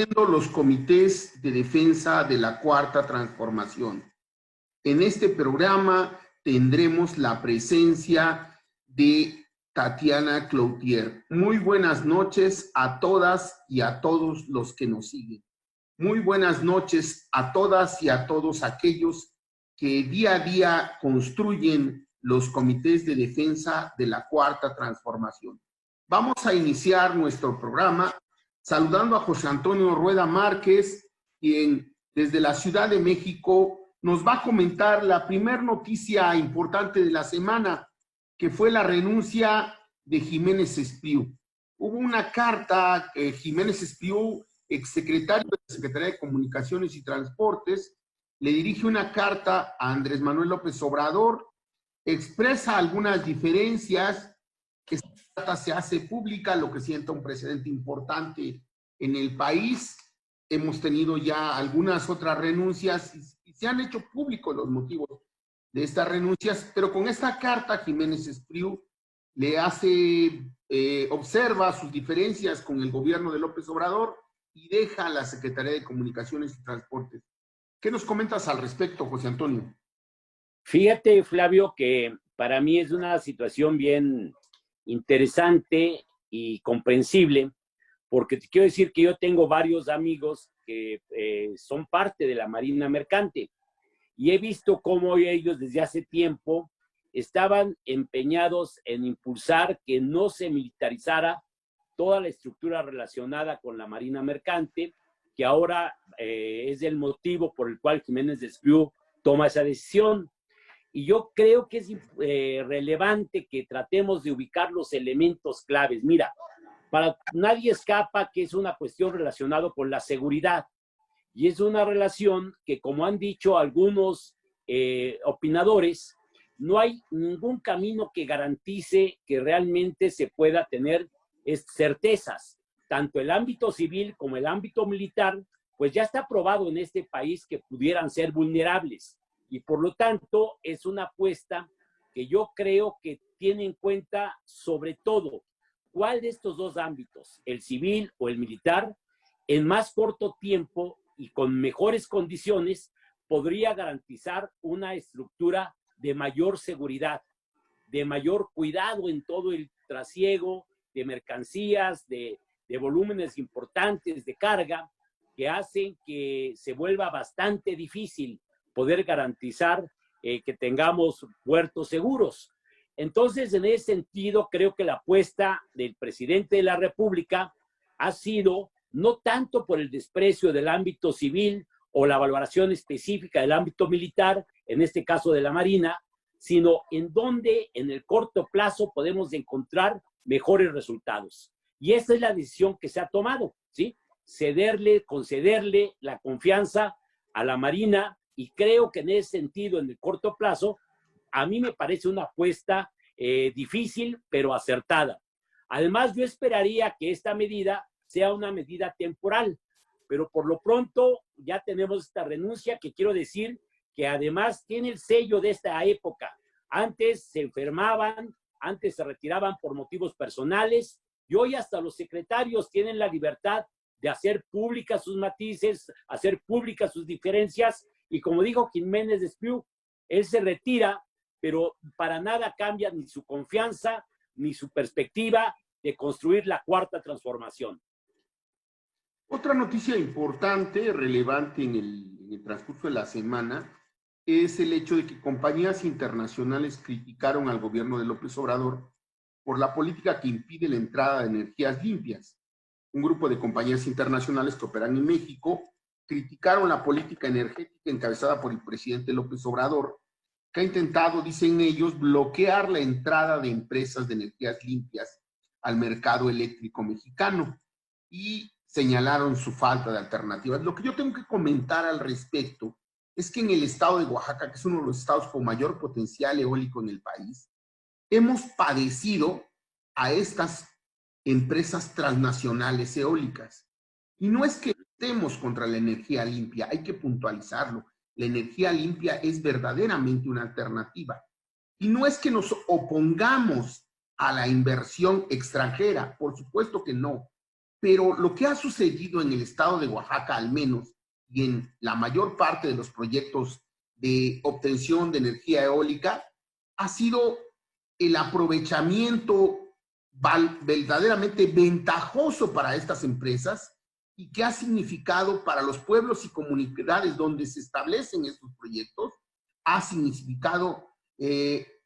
constituyendo los comités de defensa de la Cuarta Transformación. En este programa tendremos la presencia de Tatiana Cloutier. Muy buenas noches a todas y a todos los que nos siguen. Muy buenas noches a todas y a todos aquellos que día a día construyen los comités de defensa de la Cuarta Transformación. Vamos a iniciar nuestro programa saludando a José Antonio Rueda Márquez, quien desde la Ciudad de México nos va a comentar la primera noticia importante de la semana, que fue la renuncia de Jiménez Espriu. Hubo una carta, Jiménez Espriu, exsecretario de la Secretaría de Comunicaciones y Transportes, le dirige una carta a Andrés Manuel López Obrador, expresa algunas diferencias, que esta carta se hace pública, lo que sienta un precedente importante en el país. Hemos tenido ya algunas otras renuncias y se han hecho públicos los motivos de estas renuncias, pero con esta carta Jiménez Espriu le hace, observa sus diferencias con el gobierno de López Obrador y deja a la Secretaría de Comunicaciones y Transportes. ¿Qué nos comentas al respecto, José Antonio? Fíjate, Flavio, que para mí es una situación bien interesante y comprensible, porque te quiero decir que yo tengo varios amigos que son parte de la Marina Mercante y he visto cómo ellos desde hace tiempo estaban empeñados en impulsar que no se militarizara toda la estructura relacionada con la Marina Mercante, que ahora es el motivo por el cual Jiménez Espriu toma esa decisión. Y yo creo que es relevante que tratemos de ubicar los elementos claves. Mira, para nadie escapa que es una cuestión relacionada con la seguridad. Y es una relación que, como han dicho algunos opinadores, no hay ningún camino que garantice que realmente se pueda tener certezas. Tanto el ámbito civil como el ámbito militar, pues ya está probado en este país que pudieran ser vulnerables. Y por lo tanto es una apuesta que yo creo que tiene en cuenta sobre todo cuál de estos dos ámbitos, el civil o el militar, en más corto tiempo y con mejores condiciones podría garantizar una estructura de mayor seguridad, de mayor cuidado en todo el trasiego de mercancías, de volúmenes importantes de carga, que hacen que se vuelva bastante difícil poder garantizar que tengamos puertos seguros. Entonces, en ese sentido, creo que la apuesta del presidente de la República ha sido no tanto por el desprecio del ámbito civil o la valoración específica del ámbito militar, en este caso de la Marina, sino en donde en el corto plazo podemos encontrar mejores resultados. Y esa es la decisión que se ha tomado, ¿sí? Concederle la confianza a la Marina. Y creo que en ese sentido, en el corto plazo, a mí me parece una apuesta difícil, pero acertada. Además, yo esperaría que esta medida sea una medida temporal, pero por lo pronto ya tenemos esta renuncia que quiero decir que además tiene el sello de esta época. Antes se enfermaban, antes se retiraban por motivos personales, y hoy hasta los secretarios tienen la libertad de hacer públicas sus matices, hacer públicas sus diferencias. Y como dijo Jiménez Espriu, él se retira, pero para nada cambia ni su confianza, ni su perspectiva de construir la Cuarta Transformación. Otra noticia importante, relevante en el transcurso de la semana, es el hecho de que compañías internacionales criticaron al gobierno de López Obrador por la política que impide la entrada de energías limpias. Un grupo de compañías internacionales que operan en México criticaron la política energética encabezada por el presidente López Obrador, que ha intentado, dicen ellos, bloquear la entrada de empresas de energías limpias al mercado eléctrico mexicano y señalaron su falta de alternativas. Lo que yo tengo que comentar al respecto es que en el estado de Oaxaca, que es uno de los estados con mayor potencial eólico en el país, hemos padecido a estas empresas transnacionales eólicas. Y no es que estemos contra la energía limpia, hay que puntualizarlo. La energía limpia es verdaderamente una alternativa. Y no es que nos opongamos a la inversión extranjera, por supuesto que no. Pero lo que ha sucedido en el estado de Oaxaca, al menos, y en la mayor parte de los proyectos de obtención de energía eólica, ha sido el aprovechamiento verdaderamente ventajoso para estas empresas y que ha significado para los pueblos y comunidades donde se establecen estos proyectos, ha significado,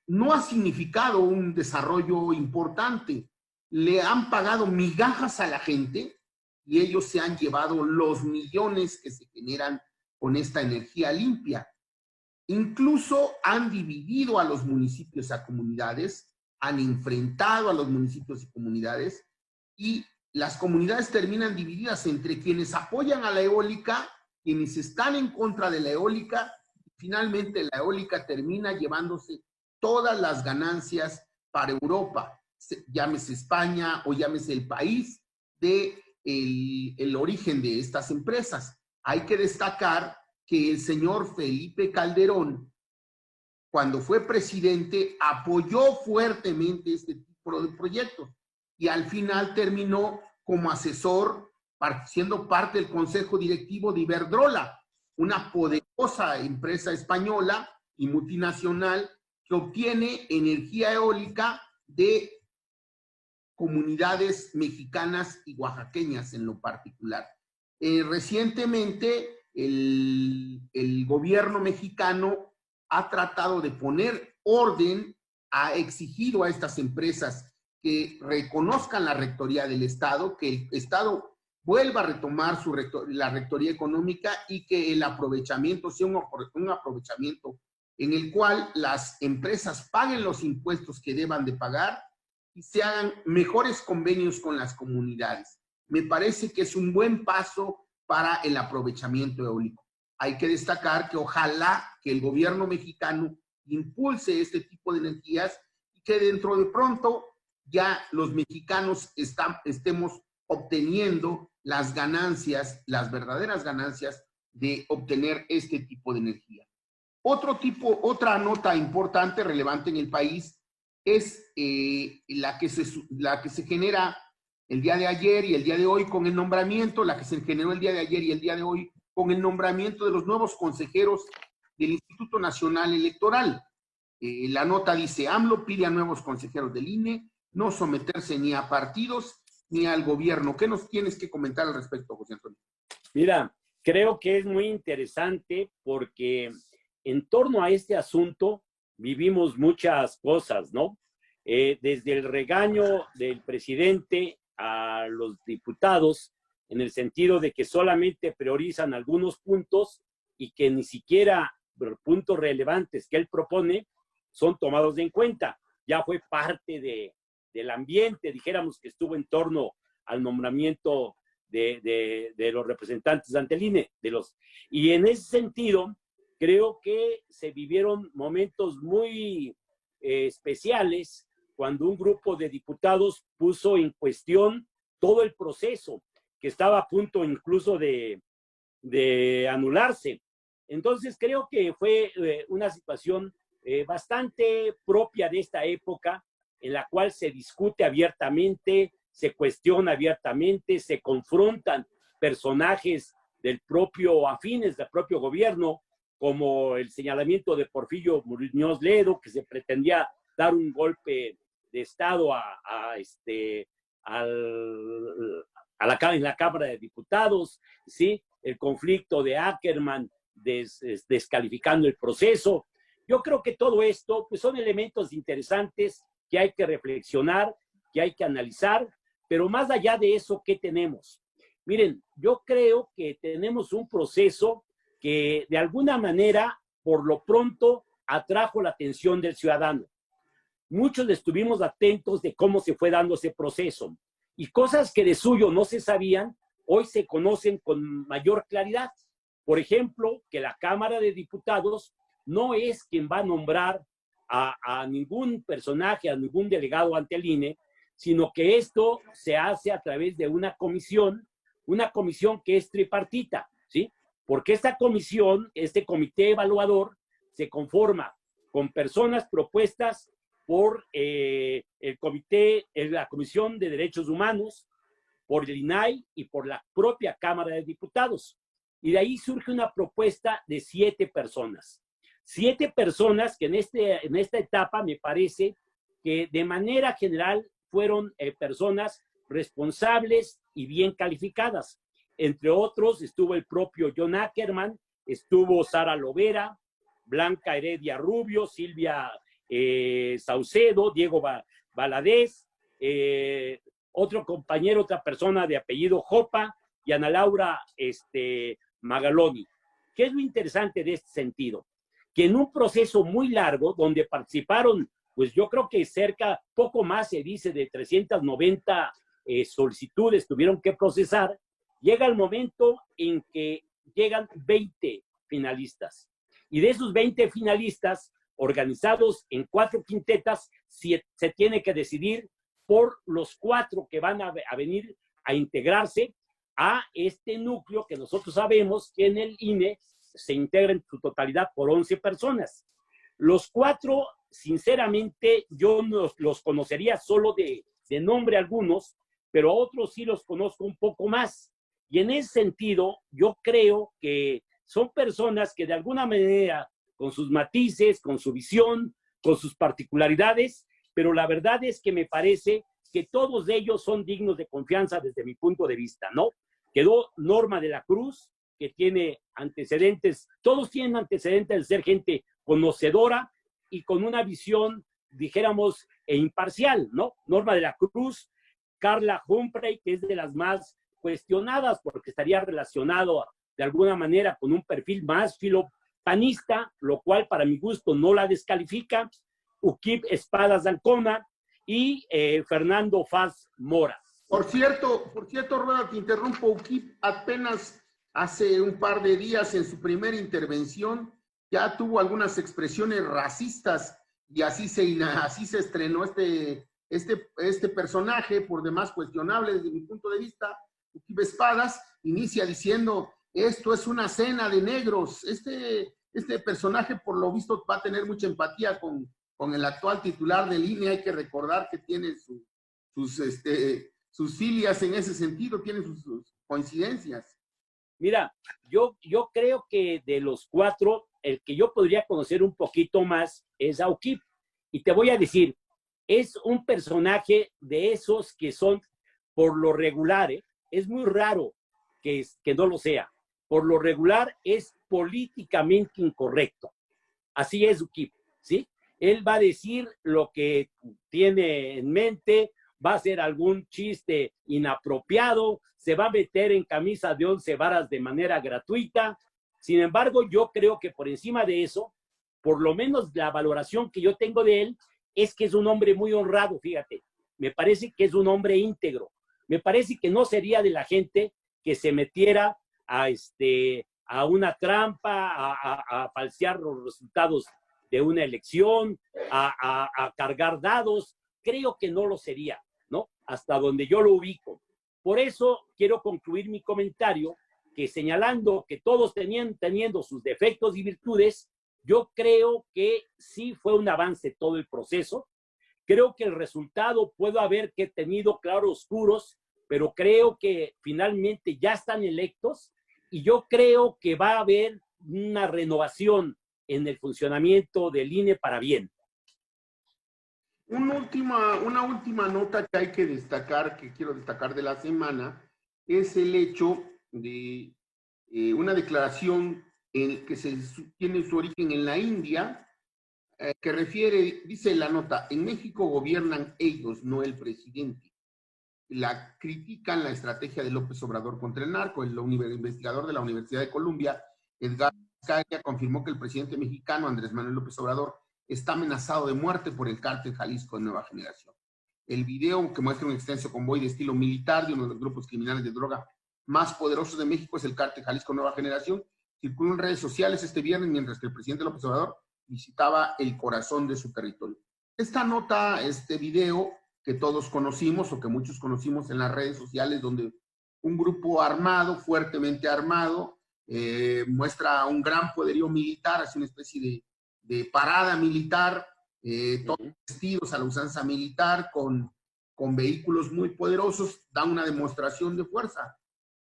no ha significado un desarrollo importante. Le han pagado migajas a la gente y ellos se han llevado los millones que se generan con esta energía limpia. Incluso han dividido a los municipios a comunidades, han enfrentado a los municipios y comunidades, y las comunidades terminan divididas entre quienes apoyan a la eólica, quienes están en contra de la eólica, y finalmente la eólica termina llevándose todas las ganancias para Europa, llámese España o llámese el país de el origen de estas empresas. Hay que destacar que el señor Felipe Calderón, cuando fue presidente, apoyó fuertemente este tipo de proyectos y al final terminó como asesor, siendo parte del consejo directivo de Iberdrola, una poderosa empresa española y multinacional que obtiene energía eólica de comunidades mexicanas y oaxaqueñas en lo particular. Recientemente, el gobierno mexicano ha tratado de poner orden, ha exigido a estas empresas que reconozcan la rectoría del Estado, que el Estado vuelva a retomar la rectoría económica y que el aprovechamiento sea un aprovechamiento en el cual las empresas paguen los impuestos que deban de pagar y se hagan mejores convenios con las comunidades. Me parece que es un buen paso para el aprovechamiento eólico. Hay que destacar que ojalá que el gobierno mexicano impulse este tipo de energías y que dentro de pronto ya los mexicanos estemos obteniendo las ganancias, las verdaderas ganancias de obtener este tipo de energía. Otra nota importante, relevante en el país, es la que se genera el día de ayer y el día de hoy con el nombramiento, la que se generó el día de ayer y el día de hoy con el nombramiento de los nuevos consejeros del Instituto Nacional Electoral. La nota dice, AMLO pide a nuevos consejeros del INE no someterse ni a partidos ni al gobierno. ¿Qué nos tienes que comentar al respecto, José Antonio? Mira, creo que es muy interesante porque en torno a este asunto vivimos muchas cosas, ¿no? Desde el regaño del presidente a los diputados, en el sentido de que solamente priorizan algunos puntos y que ni siquiera los puntos relevantes que él propone son tomados en cuenta. Ya fue parte del ambiente, dijéramos, que estuvo en torno al nombramiento de los representantes ante el INE. Y en ese sentido, creo que se vivieron momentos muy especiales cuando un grupo de diputados puso en cuestión todo el proceso, que estaba a punto incluso de anularse. Entonces creo que fue una situación bastante propia de esta época, en la cual se discute abiertamente, se cuestiona abiertamente, se confrontan personajes afines del propio gobierno, como el señalamiento de Porfirio Muñoz Ledo, que se pretendía dar un golpe de Estado en la Cámara de Diputados, ¿sí? El conflicto de Ackerman descalificando el proceso. Yo creo que todo esto pues, son elementos interesantes que hay que reflexionar, que hay que analizar, pero más allá de eso, ¿qué tenemos? Miren, yo creo que tenemos un proceso que de alguna manera, por lo pronto, atrajo la atención del ciudadano. Muchos estuvimos atentos de cómo se fue dando ese proceso y cosas que de suyo no se sabían, hoy se conocen con mayor claridad. Por ejemplo, que la Cámara de Diputados no es quien va a nombrar a ningún personaje, a ningún delegado ante el INE, sino que esto se hace a través de una comisión que es tripartita, ¿sí? Porque esta comisión, este comité evaluador, se conforma con personas propuestas por la Comisión de Derechos Humanos, por el INAI y por la propia Cámara de Diputados. Y de ahí surge una propuesta de 7 personas. 7 personas que en esta etapa me parece que de manera general fueron personas responsables y bien calificadas. Entre otros estuvo el propio John Ackerman, estuvo Sara Lovera, Blanca Heredia Rubio, Silvia Saucedo, Diego Valadez, otro compañero, otra persona de apellido Jopa y Ana Laura Magaloni. ¿Qué es lo interesante de este sentido? Que en un proceso muy largo, donde participaron, pues yo creo que poco más se dice de 390 solicitudes tuvieron que procesar, llega el momento en que llegan 20 finalistas. Y de esos 20 finalistas, organizados en 4 quintetas, se tiene que decidir por los 4 que van a venir a integrarse a este núcleo que nosotros sabemos que en el INE se integra en su totalidad por 11 personas. Los 4, sinceramente, yo los conocería solo de nombre algunos, pero otros sí los conozco un poco más. Y en ese sentido, yo creo que son personas que de alguna manera, con sus matices, con su visión, con sus particularidades, pero la verdad es que me parece que todos ellos son dignos de confianza desde mi punto de vista, ¿no? Quedó Norma de la Cruz, que tiene antecedentes, todos tienen antecedentes de ser gente conocedora y con una visión, dijéramos, imparcial, ¿no? Norma de la Cruz, Carla Humphrey, que es de las más cuestionadas porque estaría relacionado de alguna manera con un perfil más filopanista, lo cual para mi gusto no la descalifica, Uquib Espadas Ancona y Fernando Faz Mora. Por cierto, Rueda, te interrumpo. Uquib apenas hace un par de días en su primera intervención ya tuvo algunas expresiones racistas y así se estrenó este personaje, por demás cuestionable desde mi punto de vista. Uquib Espadas inicia diciendo: esto es una cena de negros. Este personaje, por lo visto, va a tener mucha empatía con el actual titular del INE. Hay que recordar que tiene sus filias en ese sentido, tiene sus coincidencias. Mira, yo creo que de los 4, el que yo podría conocer un poquito más es a Uquib. Y te voy a decir, es un personaje de esos que son, por lo regular, es muy raro que no lo sea. Por lo regular es políticamente incorrecto. Así es Uquib, ¿sí? Él va a decir lo que tiene en mente, va a hacer algún chiste inapropiado, se va a meter en camisa de 11 varas de manera gratuita. Sin embargo, yo creo que por encima de eso, por lo menos la valoración que yo tengo de él, es que es un hombre muy honrado, fíjate. Me parece que es un hombre íntegro. Me parece que no sería de la gente que se metiera a una trampa, a falsear los resultados de una elección, a cargar dados. Creo que no lo sería, ¿no? Hasta donde yo lo ubico. Por eso quiero concluir mi comentario que señalando que todos teniendo sus defectos y virtudes, yo creo que sí fue un avance todo el proceso. Creo que el resultado puede haber que tenido claroscuros, pero creo que finalmente ya están electos y yo creo que va a haber una renovación en el funcionamiento del INE para bien. Una última nota que hay que destacar, que quiero destacar de la semana, es el hecho de una declaración que tiene su origen en la India, que dice la nota: en México gobiernan ellos, no el presidente. Critican la estrategia de López Obrador contra el narco. El investigador de la Universidad de Columbia, Edgar Vizcaya, confirmó que el presidente mexicano, Andrés Manuel López Obrador, está amenazado de muerte por el cártel Jalisco de Nueva Generación. El video, que muestra un extenso convoy de estilo militar de uno de los grupos criminales de droga más poderosos de México, es el cártel Jalisco Nueva Generación, circuló en redes sociales este viernes mientras que el presidente López Obrador visitaba el corazón de su territorio. Esta nota, este video que todos conocimos o que muchos conocimos en las redes sociales, donde un grupo armado, fuertemente armado, muestra un gran poderío militar, hace una especie de parada militar, todos vestidos a la usanza militar, con con vehículos muy poderosos, dan una demostración de fuerza.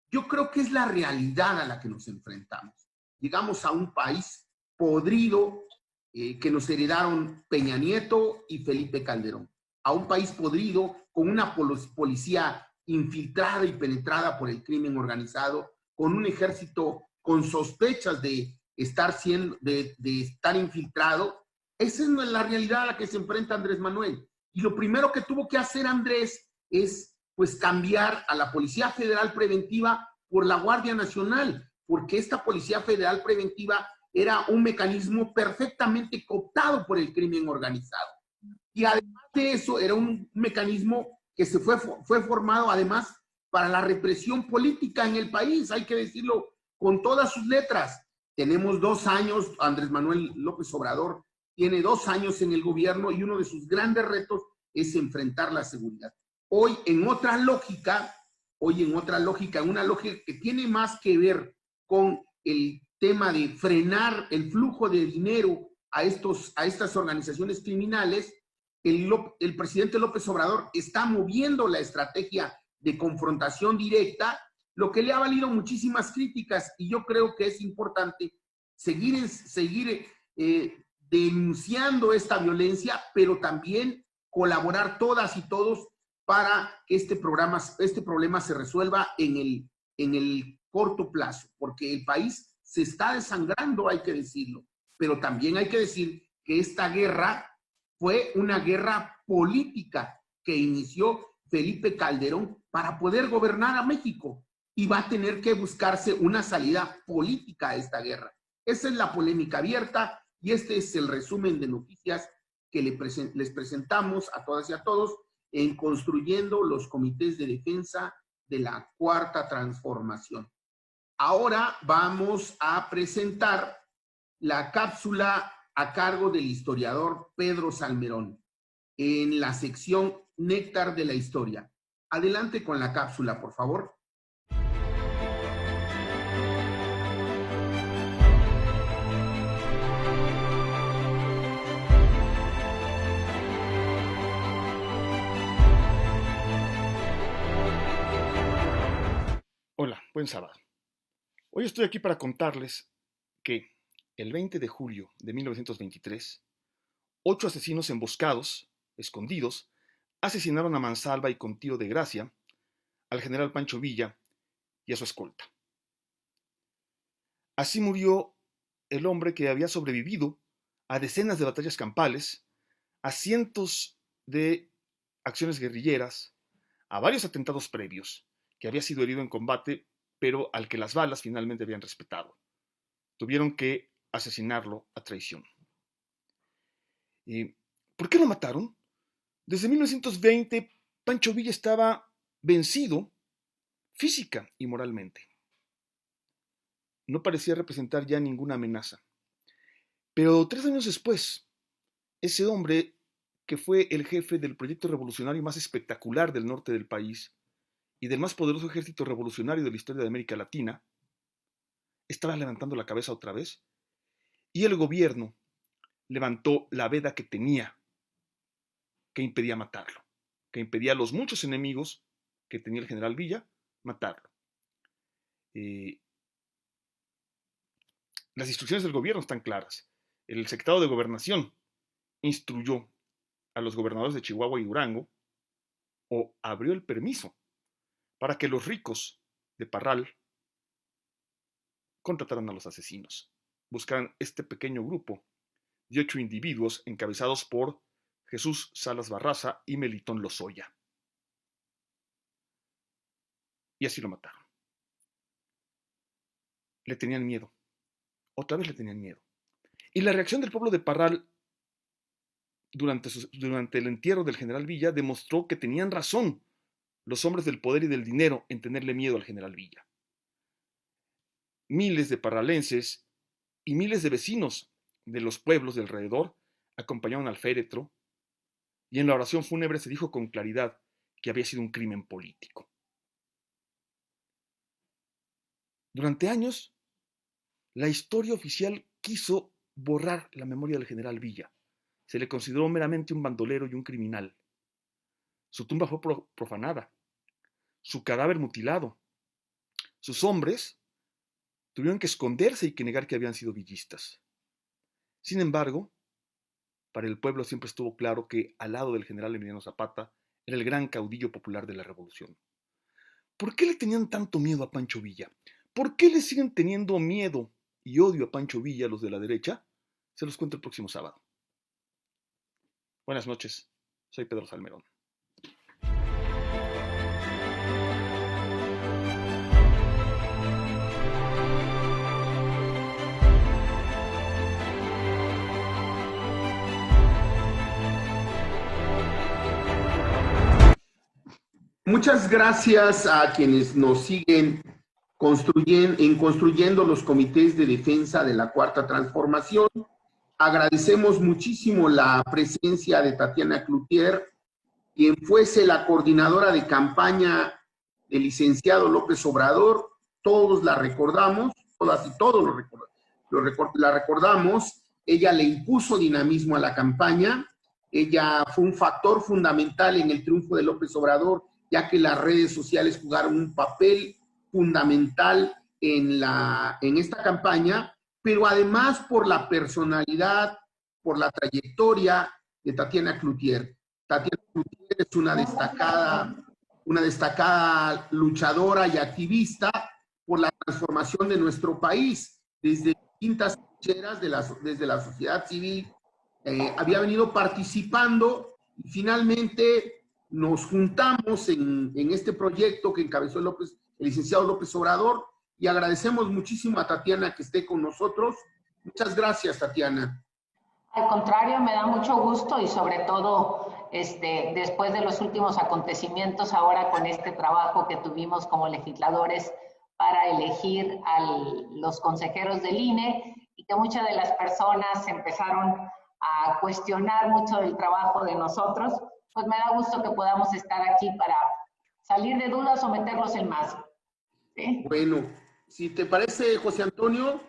Yo creo que es la realidad a la que nos enfrentamos. Llegamos a un país podrido que nos heredaron Peña Nieto y Felipe Calderón. A un país podrido con una policía infiltrada y penetrada por el crimen organizado, con un ejército con sospechas de estar infiltrado. Esa es la realidad a la que se enfrenta Andrés Manuel. Y lo primero que tuvo que hacer Andrés es pues cambiar a la Policía Federal Preventiva por la Guardia Nacional, porque esta Policía Federal Preventiva era un mecanismo perfectamente cooptado por el crimen organizado. Y además de eso, era un mecanismo que fue formado además para la represión política en el país, hay que decirlo con todas sus letras. Tenemos 2 años, Andrés Manuel López Obrador tiene 2 años en el gobierno y uno de sus grandes retos es enfrentar la seguridad. Hoy en otra lógica, una lógica que tiene más que ver con el tema de frenar el flujo de dinero a estas organizaciones criminales, el presidente López Obrador está moviendo la estrategia de confrontación directa, lo que le ha valido muchísimas críticas, y yo creo que es importante seguir denunciando esta violencia, pero también colaborar todas y todos para que este problema se resuelva en el corto plazo, porque el país se está desangrando, hay que decirlo, pero también hay que decir que esta guerra fue una guerra política que inició Felipe Calderón para poder gobernar a México, y va a tener que buscarse una salida política a esta guerra. Esa es la polémica abierta y este es el resumen de noticias que les presentamos a todas y a todos en Construyendo los Comités de Defensa de la Cuarta Transformación. Ahora vamos a presentar la cápsula a cargo del historiador Pedro Salmerón en la sección Néctar de la Historia. Adelante con la cápsula, por favor. Hola, buen sábado. Hoy estoy aquí para contarles que el 20 de julio de 1923, 8 asesinos emboscados, escondidos, asesinaron a mansalva y con tiro de gracia al general Pancho Villa y a su escolta. Así murió el hombre que había sobrevivido a decenas de batallas campales, a cientos de acciones guerrilleras, a varios atentados previos, que había sido herido en combate, pero al que las balas finalmente habían respetado. Tuvieron que asesinarlo a traición. ¿Por qué lo mataron? Desde 1920, Pancho Villa estaba vencido física y moralmente. No parecía representar ya ninguna amenaza. Pero 3 años después, ese hombre, que fue el jefe del proyecto revolucionario más espectacular del norte del país y del más poderoso ejército revolucionario de la historia de América Latina, estaba levantando la cabeza otra vez, y el gobierno levantó la veda que tenía, que impedía matarlo, que impedía a los muchos enemigos que tenía el general Villa matarlo. Las instrucciones del gobierno están claras. El secretario de Gobernación instruyó a los gobernadores de Chihuahua y Durango, o abrió el permiso para que los ricos de Parral contrataran a los asesinos. Buscaran este pequeño grupo de 8 individuos encabezados por Jesús Salas Barraza y Melitón Lozoya. Y así lo mataron. Le tenían miedo. Otra vez le tenían miedo. Y la reacción del pueblo de Parral durante el entierro del general Villa demostró que tenían razón los hombres del poder y del dinero en tenerle miedo al general Villa. Miles de parralenses y miles de vecinos de los pueblos de alrededor acompañaron al féretro, y en la oración fúnebre se dijo con claridad que había sido un crimen político. Durante años, la historia oficial quiso borrar la memoria del general Villa. Se le consideró meramente un bandolero y un criminal. Su tumba fue profanada, su cadáver mutilado. Sus hombres tuvieron que esconderse y que negar que habían sido villistas. Sin embargo, para el pueblo siempre estuvo claro que al lado del general Emiliano Zapata era el gran caudillo popular de la revolución. ¿Por qué le tenían tanto miedo a Pancho Villa? ¿Por qué le siguen teniendo miedo y odio a Pancho Villa los de la derecha? Se los cuento el próximo sábado. Buenas noches, soy Pedro Salmerón. Muchas gracias a quienes nos siguen construyendo los comités de defensa de la Cuarta Transformación. Agradecemos muchísimo la presencia de Tatiana Cloutier, quien fuese la coordinadora de campaña del licenciado López Obrador. Todos la recordamos, todas y todos la recordamos. Ella le impuso dinamismo a la campaña. Ella fue un factor fundamental en el triunfo de López Obrador, ya que las redes sociales jugaron un papel fundamental en esta campaña, pero además por la personalidad, por la trayectoria de Tatiana Cloutier. Tatiana Cloutier es una destacada luchadora y activista por la transformación de nuestro país. Desde distintas trincheras desde la sociedad civil, había venido participando y finalmente nos juntamos en este proyecto que encabezó el licenciado López Obrador, y agradecemos muchísimo a Tatiana que esté con nosotros. Muchas gracias, Tatiana. Al contrario, me da mucho gusto y sobre todo después de los últimos acontecimientos, ahora con este trabajo que tuvimos como legisladores para elegir a los consejeros del INE, y que muchas de las personas empezaron a cuestionar mucho del trabajo de nosotros, pues me da gusto que podamos estar aquí para salir de dudas o meterlos en más. ¿Sí? Bueno, si te parece, José Antonio,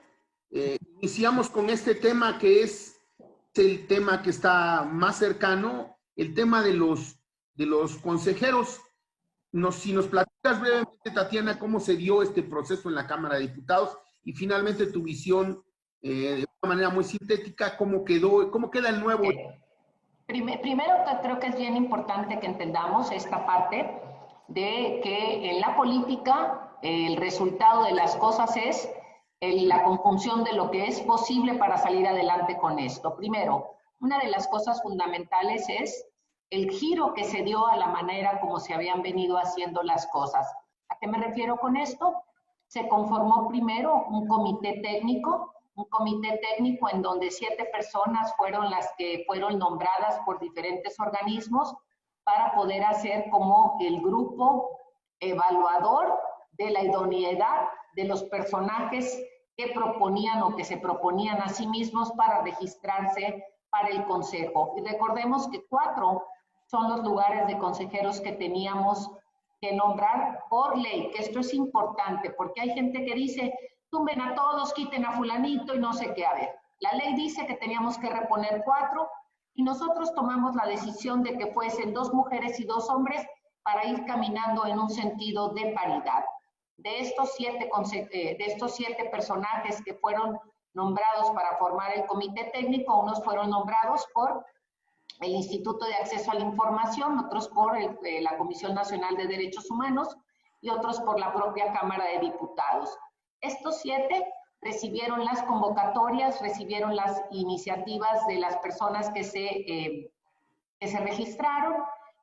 iniciamos con este tema que es el tema que está más cercano, el tema de los consejeros. Si nos platicas brevemente, Tatiana, cómo se dio este proceso en la Cámara de Diputados y finalmente tu visión, de una manera muy sintética, cómo queda el nuevo... Primero, creo que es bien importante que entendamos esta parte de que en la política el resultado de las cosas es la conjunción de lo que es posible para salir adelante con esto. Primero, una de las cosas fundamentales es el giro que se dio a la manera como se habían venido haciendo las cosas. ¿A qué me refiero con esto? Se conformó primero un comité técnico en donde 7 personas fueron las que fueron nombradas por diferentes organismos para poder hacer como el grupo evaluador de la idoneidad de los personajes que proponían o que se proponían a sí mismos para registrarse para el Consejo. Y recordemos que 4 son los lugares de consejeros que teníamos que nombrar por ley, que esto es importante, porque hay gente que dice, tumben a todos, quiten a fulanito y no sé qué. A ver, la ley dice que teníamos que reponer 4 y nosotros tomamos la decisión de que fuesen 2 mujeres y 2 hombres para ir caminando en un sentido de paridad. De estos 7 personajes que fueron nombrados para formar el comité técnico, unos fueron nombrados por el Instituto de Acceso a la Información, otros por la Comisión Nacional de Derechos Humanos y otros por la propia Cámara de Diputados. Estos 7 recibieron las convocatorias, recibieron las iniciativas de las personas que se registraron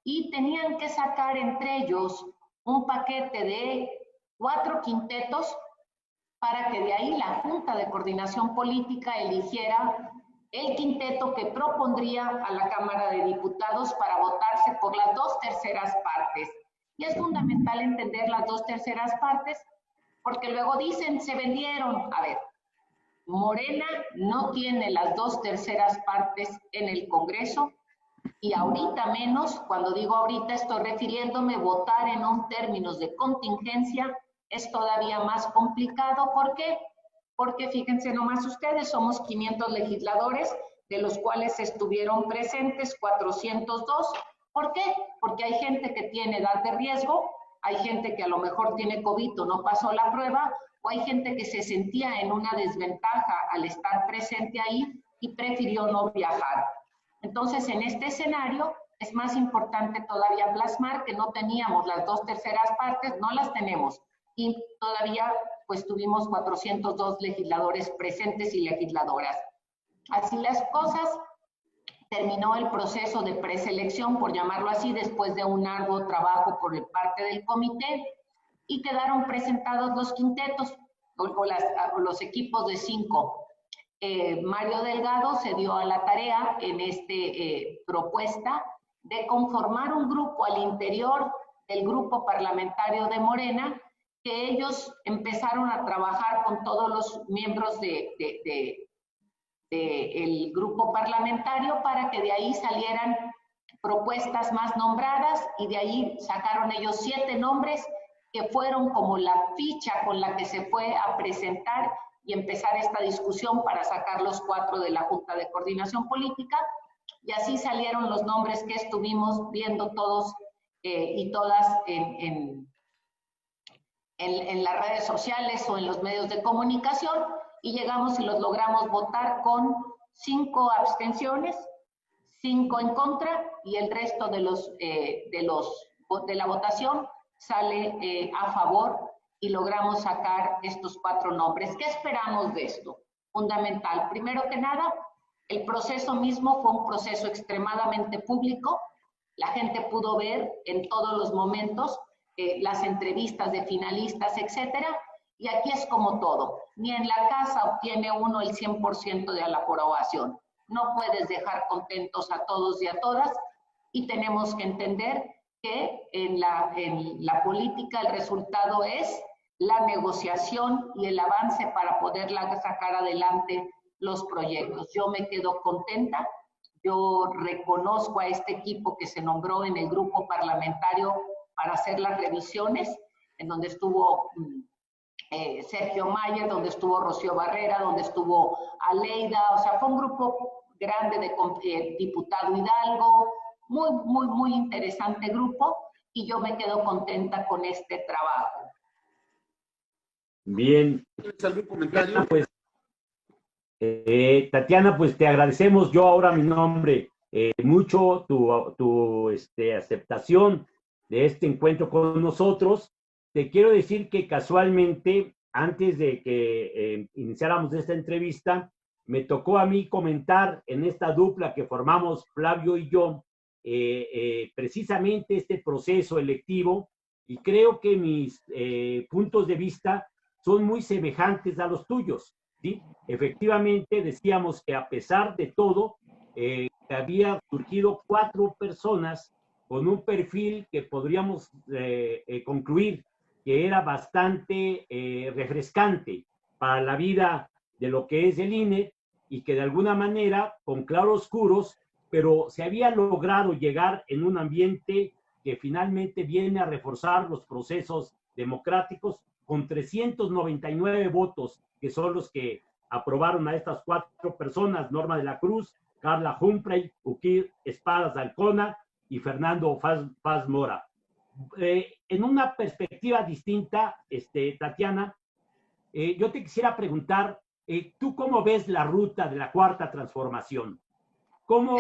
y tenían que sacar entre ellos un paquete de 4 quintetos para que de ahí la Junta de Coordinación Política eligiera el quinteto que propondría a la Cámara de Diputados para votarse por las 2/3 partes. Y es fundamental entender las 2/3 partes porque luego dicen, se vendieron. A ver, Morena no tiene las 2/3 partes en el Congreso y ahorita menos, cuando digo ahorita estoy refiriéndome a votar en un términos de contingencia, es todavía más complicado. ¿Por qué? Porque fíjense nomás ustedes, somos 500 legisladores, de los cuales estuvieron presentes 402, ¿Por qué? Porque hay gente que tiene edad de riesgo, hay gente que a lo mejor tiene COVID o no pasó la prueba, o hay gente que se sentía en una desventaja al estar presente ahí y prefirió no viajar. Entonces, en este escenario, es más importante todavía plasmar que no teníamos las 2/3 partes, no las tenemos. Y todavía, pues, tuvimos 402 legisladores presentes y legisladoras. Así las cosas, terminó el proceso de preselección, por llamarlo así, después de un arduo trabajo por parte del comité, y quedaron presentados los quintetos, o los equipos de 5. Mario Delgado se dio a la tarea en esta propuesta de conformar un grupo al interior del grupo parlamentario de Morena, que ellos empezaron a trabajar con todos los miembros del grupo parlamentario para que de ahí salieran propuestas más nombradas, y de ahí sacaron ellos 7 nombres que fueron como la ficha con la que se fue a presentar y empezar esta discusión para sacar los 4 de la Junta de Coordinación Política. Y así salieron los nombres que estuvimos viendo todos y todas en las redes sociales o en los medios de comunicación, y llegamos y los logramos votar con 5 abstenciones, 5 en contra, y el resto de la votación sale a favor, y logramos sacar estos 4 nombres. ¿Qué esperamos de esto? Fundamental. Primero que nada, el proceso mismo fue un proceso extremadamente público. La gente pudo ver en todos los momentos las entrevistas de finalistas, etcétera. Y aquí es como todo. Ni en la casa obtiene uno el 100% de la aprobación. No puedes dejar contentos a todos y a todas, y tenemos que entender que en la política el resultado es la negociación y el avance para poderla sacar adelante los proyectos. Yo me quedo contenta, yo reconozco a este equipo que se nombró en el grupo parlamentario para hacer las revisiones, en donde estuvo Sergio Mayer, donde estuvo Rocío Barrera, donde estuvo Aleida, o sea, fue un grupo grande de diputado Hidalgo, muy interesante grupo, y yo me quedo contenta con este trabajo. Bien. ¿Tienes algún comentario? Tatiana, pues te agradecemos yo ahora mi nombre mucho tu aceptación de este encuentro con nosotros. Te quiero decir que casualmente, antes de que iniciáramos esta entrevista, me tocó a mí comentar en esta dupla que formamos Flavio y yo, precisamente este proceso electivo, y creo que mis puntos de vista son muy semejantes a los tuyos, ¿sí? Efectivamente, decíamos que a pesar de todo, había surgido 4 personas con un perfil que podríamos concluir que era bastante refrescante para la vida de lo que es el INE, y que de alguna manera, con claroscuros, pero se había logrado llegar en un ambiente que finalmente viene a reforzar los procesos democráticos, con 399 votos, que son los que aprobaron a estas 4 personas: Norma de la Cruz, Carla Humphrey, Uquir Espadas Alcona y Fernando Paz Mora. En una perspectiva distinta, Tatiana, yo te quisiera preguntar, ¿tú cómo ves la ruta de la Cuarta Transformación? ¿Cómo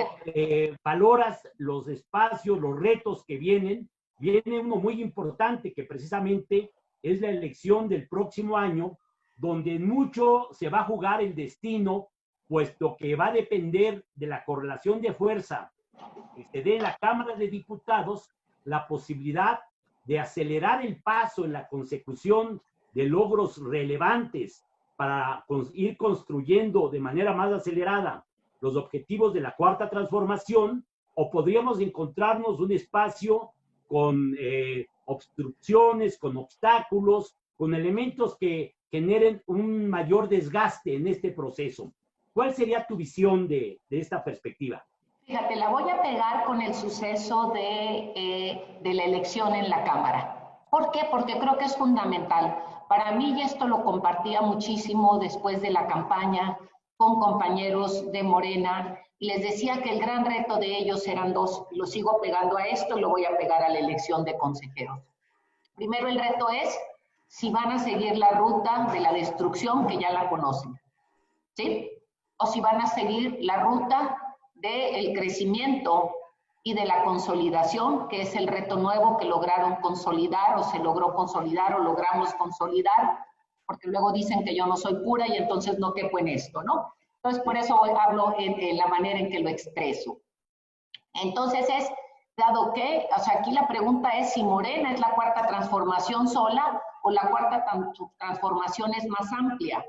valoras los espacios, los retos que vienen? Viene uno muy importante, que precisamente es la elección del próximo año, donde mucho se va a jugar el destino, puesto que va a depender de la correlación de fuerza que se dé en la Cámara de Diputados, la posibilidad de acelerar el paso en la consecución de logros relevantes para ir construyendo de manera más acelerada los objetivos de la Cuarta Transformación, o podríamos encontrarnos un espacio con obstrucciones, con obstáculos, con elementos que generen un mayor desgaste en este proceso. ¿Cuál sería tu visión de esta perspectiva? Fíjate, la voy a pegar con el suceso de la elección en la Cámara. ¿Por qué? Porque creo que es fundamental. Para mí, y esto lo compartía muchísimo después de la campaña, con compañeros de Morena y les decía que el gran reto de ellos eran dos. Lo sigo pegando a esto, lo voy a pegar a la elección de consejeros. Primero, el reto es si van a seguir la ruta de la destrucción, que ya la conocen, ¿sí? O si van a seguir la ruta del crecimiento y de la consolidación, que es el reto nuevo que lograron consolidar, o se logró consolidar, o logramos consolidar, porque luego dicen que yo no soy pura y entonces no quepo en esto, ¿no? Entonces, por eso hoy hablo en la manera en que lo expreso. Entonces es, dado que, o sea, aquí la pregunta es si Morena es la cuarta transformación sola o la cuarta transformación es más amplia.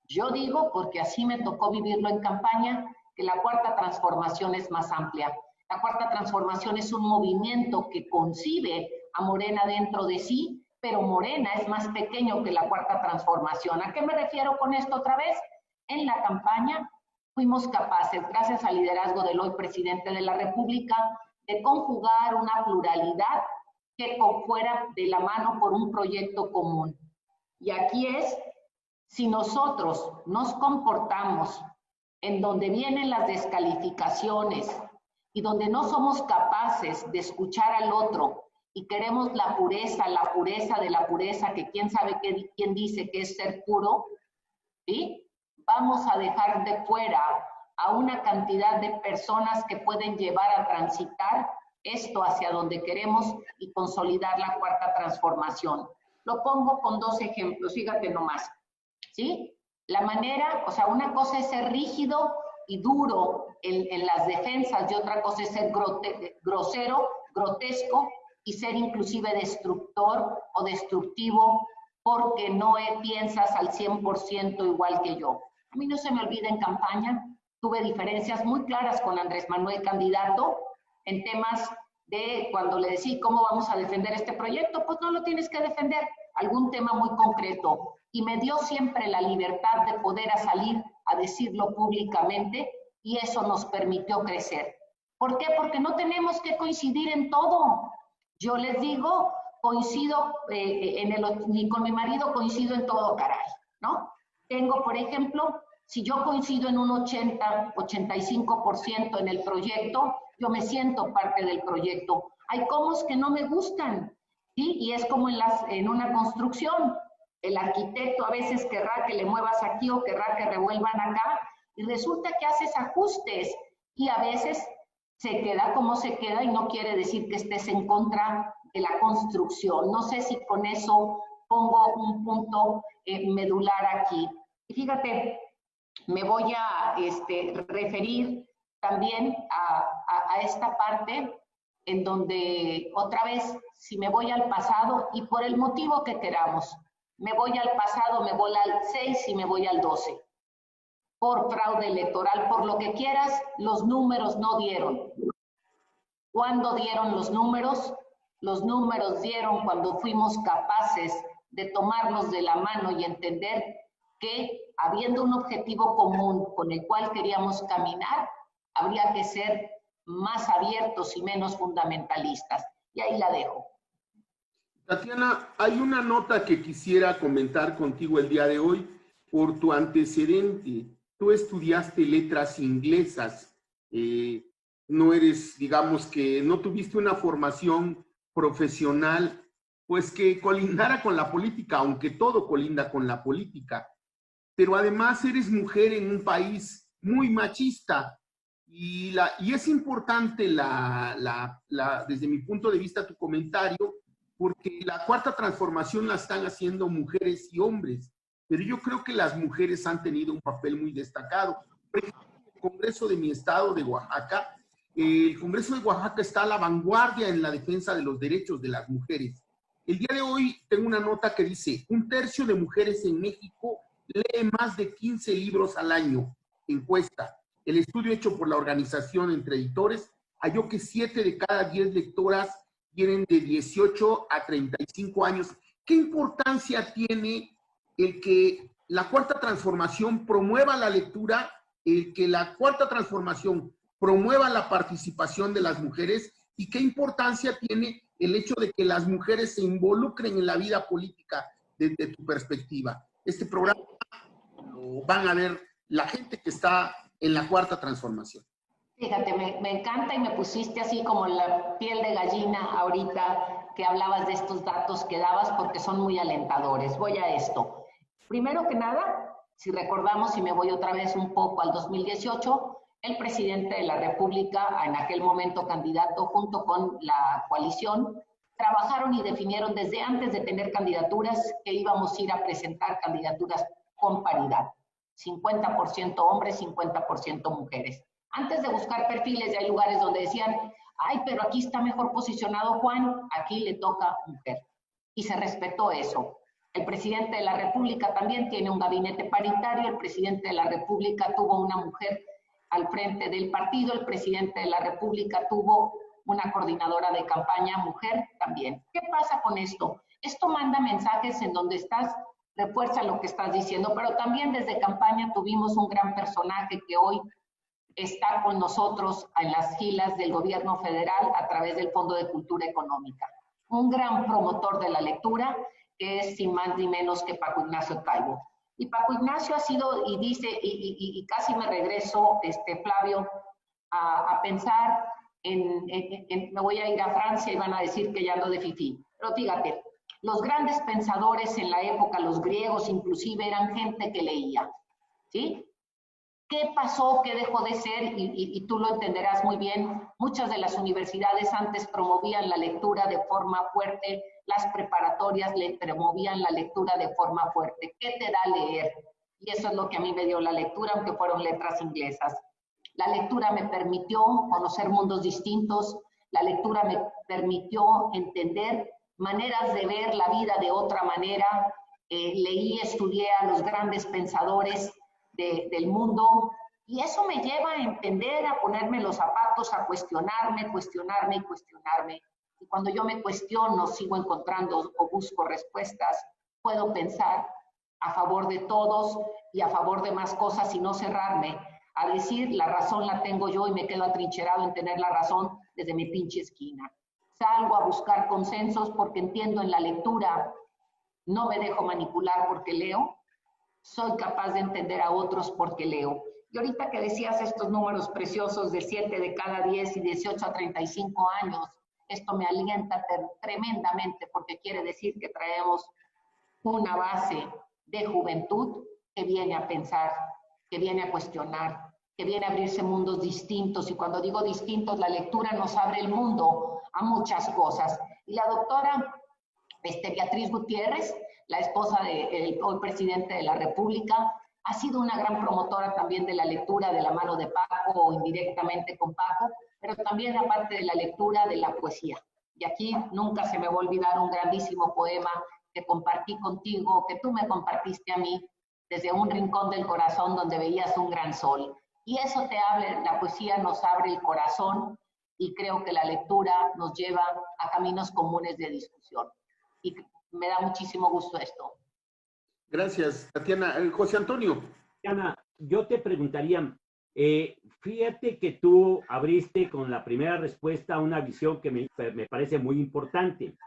Yo digo, porque así me tocó vivirlo en campaña, que la cuarta transformación es más amplia. La cuarta transformación es un movimiento que concibe a Morena dentro de sí, pero Morena es más pequeño que la cuarta transformación. ¿A qué me refiero con esto otra vez? En la campaña fuimos capaces, gracias al liderazgo del hoy presidente de la República, de conjugar una pluralidad que fuera de la mano por un proyecto común. Y aquí es, si nosotros nos comportamos en donde vienen las descalificaciones y donde no somos capaces de escuchar al otro y queremos la pureza de la pureza, que quién sabe quién dice que es ser puro, ¿sí? Vamos a dejar de fuera a una cantidad de personas que pueden llevar a transitar esto hacia donde queremos y consolidar la cuarta transformación. Lo pongo con dos ejemplos, fíjate nomás, ¿sí? La manera, o sea, una cosa es ser rígido y duro en las defensas y otra cosa es ser grosero, grotesco y ser inclusive destructor o destructivo porque no piensas al 100% igual que yo. A mí no se me olvida en campaña, tuve diferencias muy claras con Andrés Manuel candidato en temas de cuando le decía cómo vamos a defender este proyecto, pues no lo tienes que defender, algún tema muy concreto. Y me dio siempre la libertad de poder salir a decirlo públicamente y eso nos permitió crecer. ¿Por qué? Porque no tenemos que coincidir en todo. Yo les digo, coincido ni con mi marido coincido en todo, caray, ¿no? Tengo, por ejemplo, si yo coincido en un 85% en el proyecto, yo me siento parte del proyecto. Hay cosas que no me gustan, ¿sí? Y es como en una construcción. El arquitecto a veces querrá que le muevas aquí o querrá que revuelvan acá, y resulta que haces ajustes, y a veces se queda como se queda y no quiere decir que estés en contra de la construcción. No sé si con eso pongo un punto medular aquí. Y fíjate, me voy a referir también a esta parte en donde, otra vez, si me voy al pasado y por el motivo que queramos, me voy al pasado, me voy al 6 y me voy al 12. Por fraude electoral, por lo que quieras, los números no dieron. ¿Cuándo dieron los números? Los números dieron cuando fuimos capaces de tomarnos de la mano y entender que, habiendo un objetivo común con el cual queríamos caminar, habría que ser más abiertos y menos fundamentalistas. Y ahí la dejo. Tatiana, hay una nota que quisiera comentar contigo el día de hoy por tu antecedente. Tú estudiaste letras inglesas, no eres, digamos que no tuviste una formación profesional, pues que colindara con la política, aunque todo colinda con la política. Pero además eres mujer en un país muy machista y es importante desde mi punto de vista tu comentario, porque la cuarta transformación la están haciendo mujeres y hombres, pero yo creo que las mujeres han tenido un papel muy destacado. Por ejemplo, el Congreso de mi estado de Oaxaca, el Congreso de Oaxaca está a la vanguardia en la defensa de los derechos de las mujeres. El día de hoy tengo una nota que dice, 1/3 de mujeres en México lee más de 15 libros al año, encuesta. El estudio hecho por la organización Entre Editores halló que 7 de cada 10 lectoras tienen de 18 a 35 años. ¿Qué importancia tiene el que la cuarta transformación promueva la lectura, el que la cuarta transformación promueva la participación de las mujeres, y qué importancia tiene el hecho de que las mujeres se involucren en la vida política desde tu perspectiva? Este programa lo van a ver la gente que está en la cuarta transformación? Fíjate, me encanta y me pusiste así como la piel de gallina ahorita que hablabas de estos datos que dabas porque son muy alentadores. Voy a esto. Primero que nada, si recordamos y me voy otra vez un poco al 2018, el presidente de la República, en aquel momento candidato junto con la coalición, trabajaron y definieron desde antes de tener candidaturas que íbamos a ir a presentar candidaturas con paridad. 50% hombres, 50% mujeres. Antes de buscar perfiles, ya hay lugares donde decían, ay, pero aquí está mejor posicionado Juan, aquí le toca mujer. Y se respetó eso. El presidente de la República también tiene un gabinete paritario, el presidente de la República tuvo una mujer al frente del partido, el presidente de la República tuvo una coordinadora de campaña mujer también. ¿Qué pasa con esto? Esto manda mensajes en donde estás, refuerza lo que estás diciendo, pero también desde campaña tuvimos un gran personaje que hoy está con nosotros en las filas del gobierno federal a través del Fondo de Cultura Económica. Un gran promotor de la lectura, que es sin más ni menos que Paco Ignacio Taibo. Y Paco Ignacio ha sido, y dice, y casi me regreso, Flavio, a pensar me voy a ir a Francia y van a decir que ya ando de fifí. Pero fíjate, los grandes pensadores en la época, los griegos inclusive, eran gente que leía, ¿sí? ¿Qué pasó? ¿Qué dejó de ser? Y tú lo entenderás muy bien. Muchas de las universidades antes promovían la lectura de forma fuerte, las preparatorias le promovían la lectura de forma fuerte. ¿Qué te da leer? Y eso es lo que a mí me dio la lectura, aunque fueron letras inglesas. La lectura me permitió conocer mundos distintos, la lectura me permitió entender maneras de ver la vida de otra manera. Leí, estudié a los grandes pensadores del mundo, y eso me lleva a entender, a ponerme los zapatos, a cuestionarme. Y cuando yo me cuestiono, sigo encontrando o busco respuestas, puedo pensar a favor de todos y a favor de más cosas y no cerrarme a decir la razón la tengo yo y me quedo atrincherado en tener la razón desde mi pinche esquina. Salgo a buscar consensos porque entiendo en la lectura, no me dejo manipular porque leo, soy capaz de entender a otros porque leo. Y ahorita que decías estos números preciosos de 7 de cada 10 y 18 a 35 años, esto me alienta tremendamente porque quiere decir que traemos una base de juventud que viene a pensar, que viene a cuestionar, que viene a abrirse mundos distintos. Y cuando digo distintos, la lectura nos abre el mundo a muchas cosas. Y la doctora Beatriz Gutiérrez, la esposa del hoy presidente de la República, ha sido una gran promotora también de la lectura de la mano de Paco o indirectamente con Paco, pero también aparte de la lectura de la poesía. Y aquí nunca se me va a olvidar un grandísimo poema que compartí contigo, que tú me compartiste a mí, desde un rincón del corazón donde veías un gran sol. Y eso te habla, la poesía nos abre el corazón y creo que la lectura nos lleva a caminos comunes de discusión. Y me da muchísimo gusto esto. Gracias, Tatiana. José Antonio. Tatiana, yo te preguntaría, fíjate que tú abriste con la primera respuesta una visión que me parece muy importante,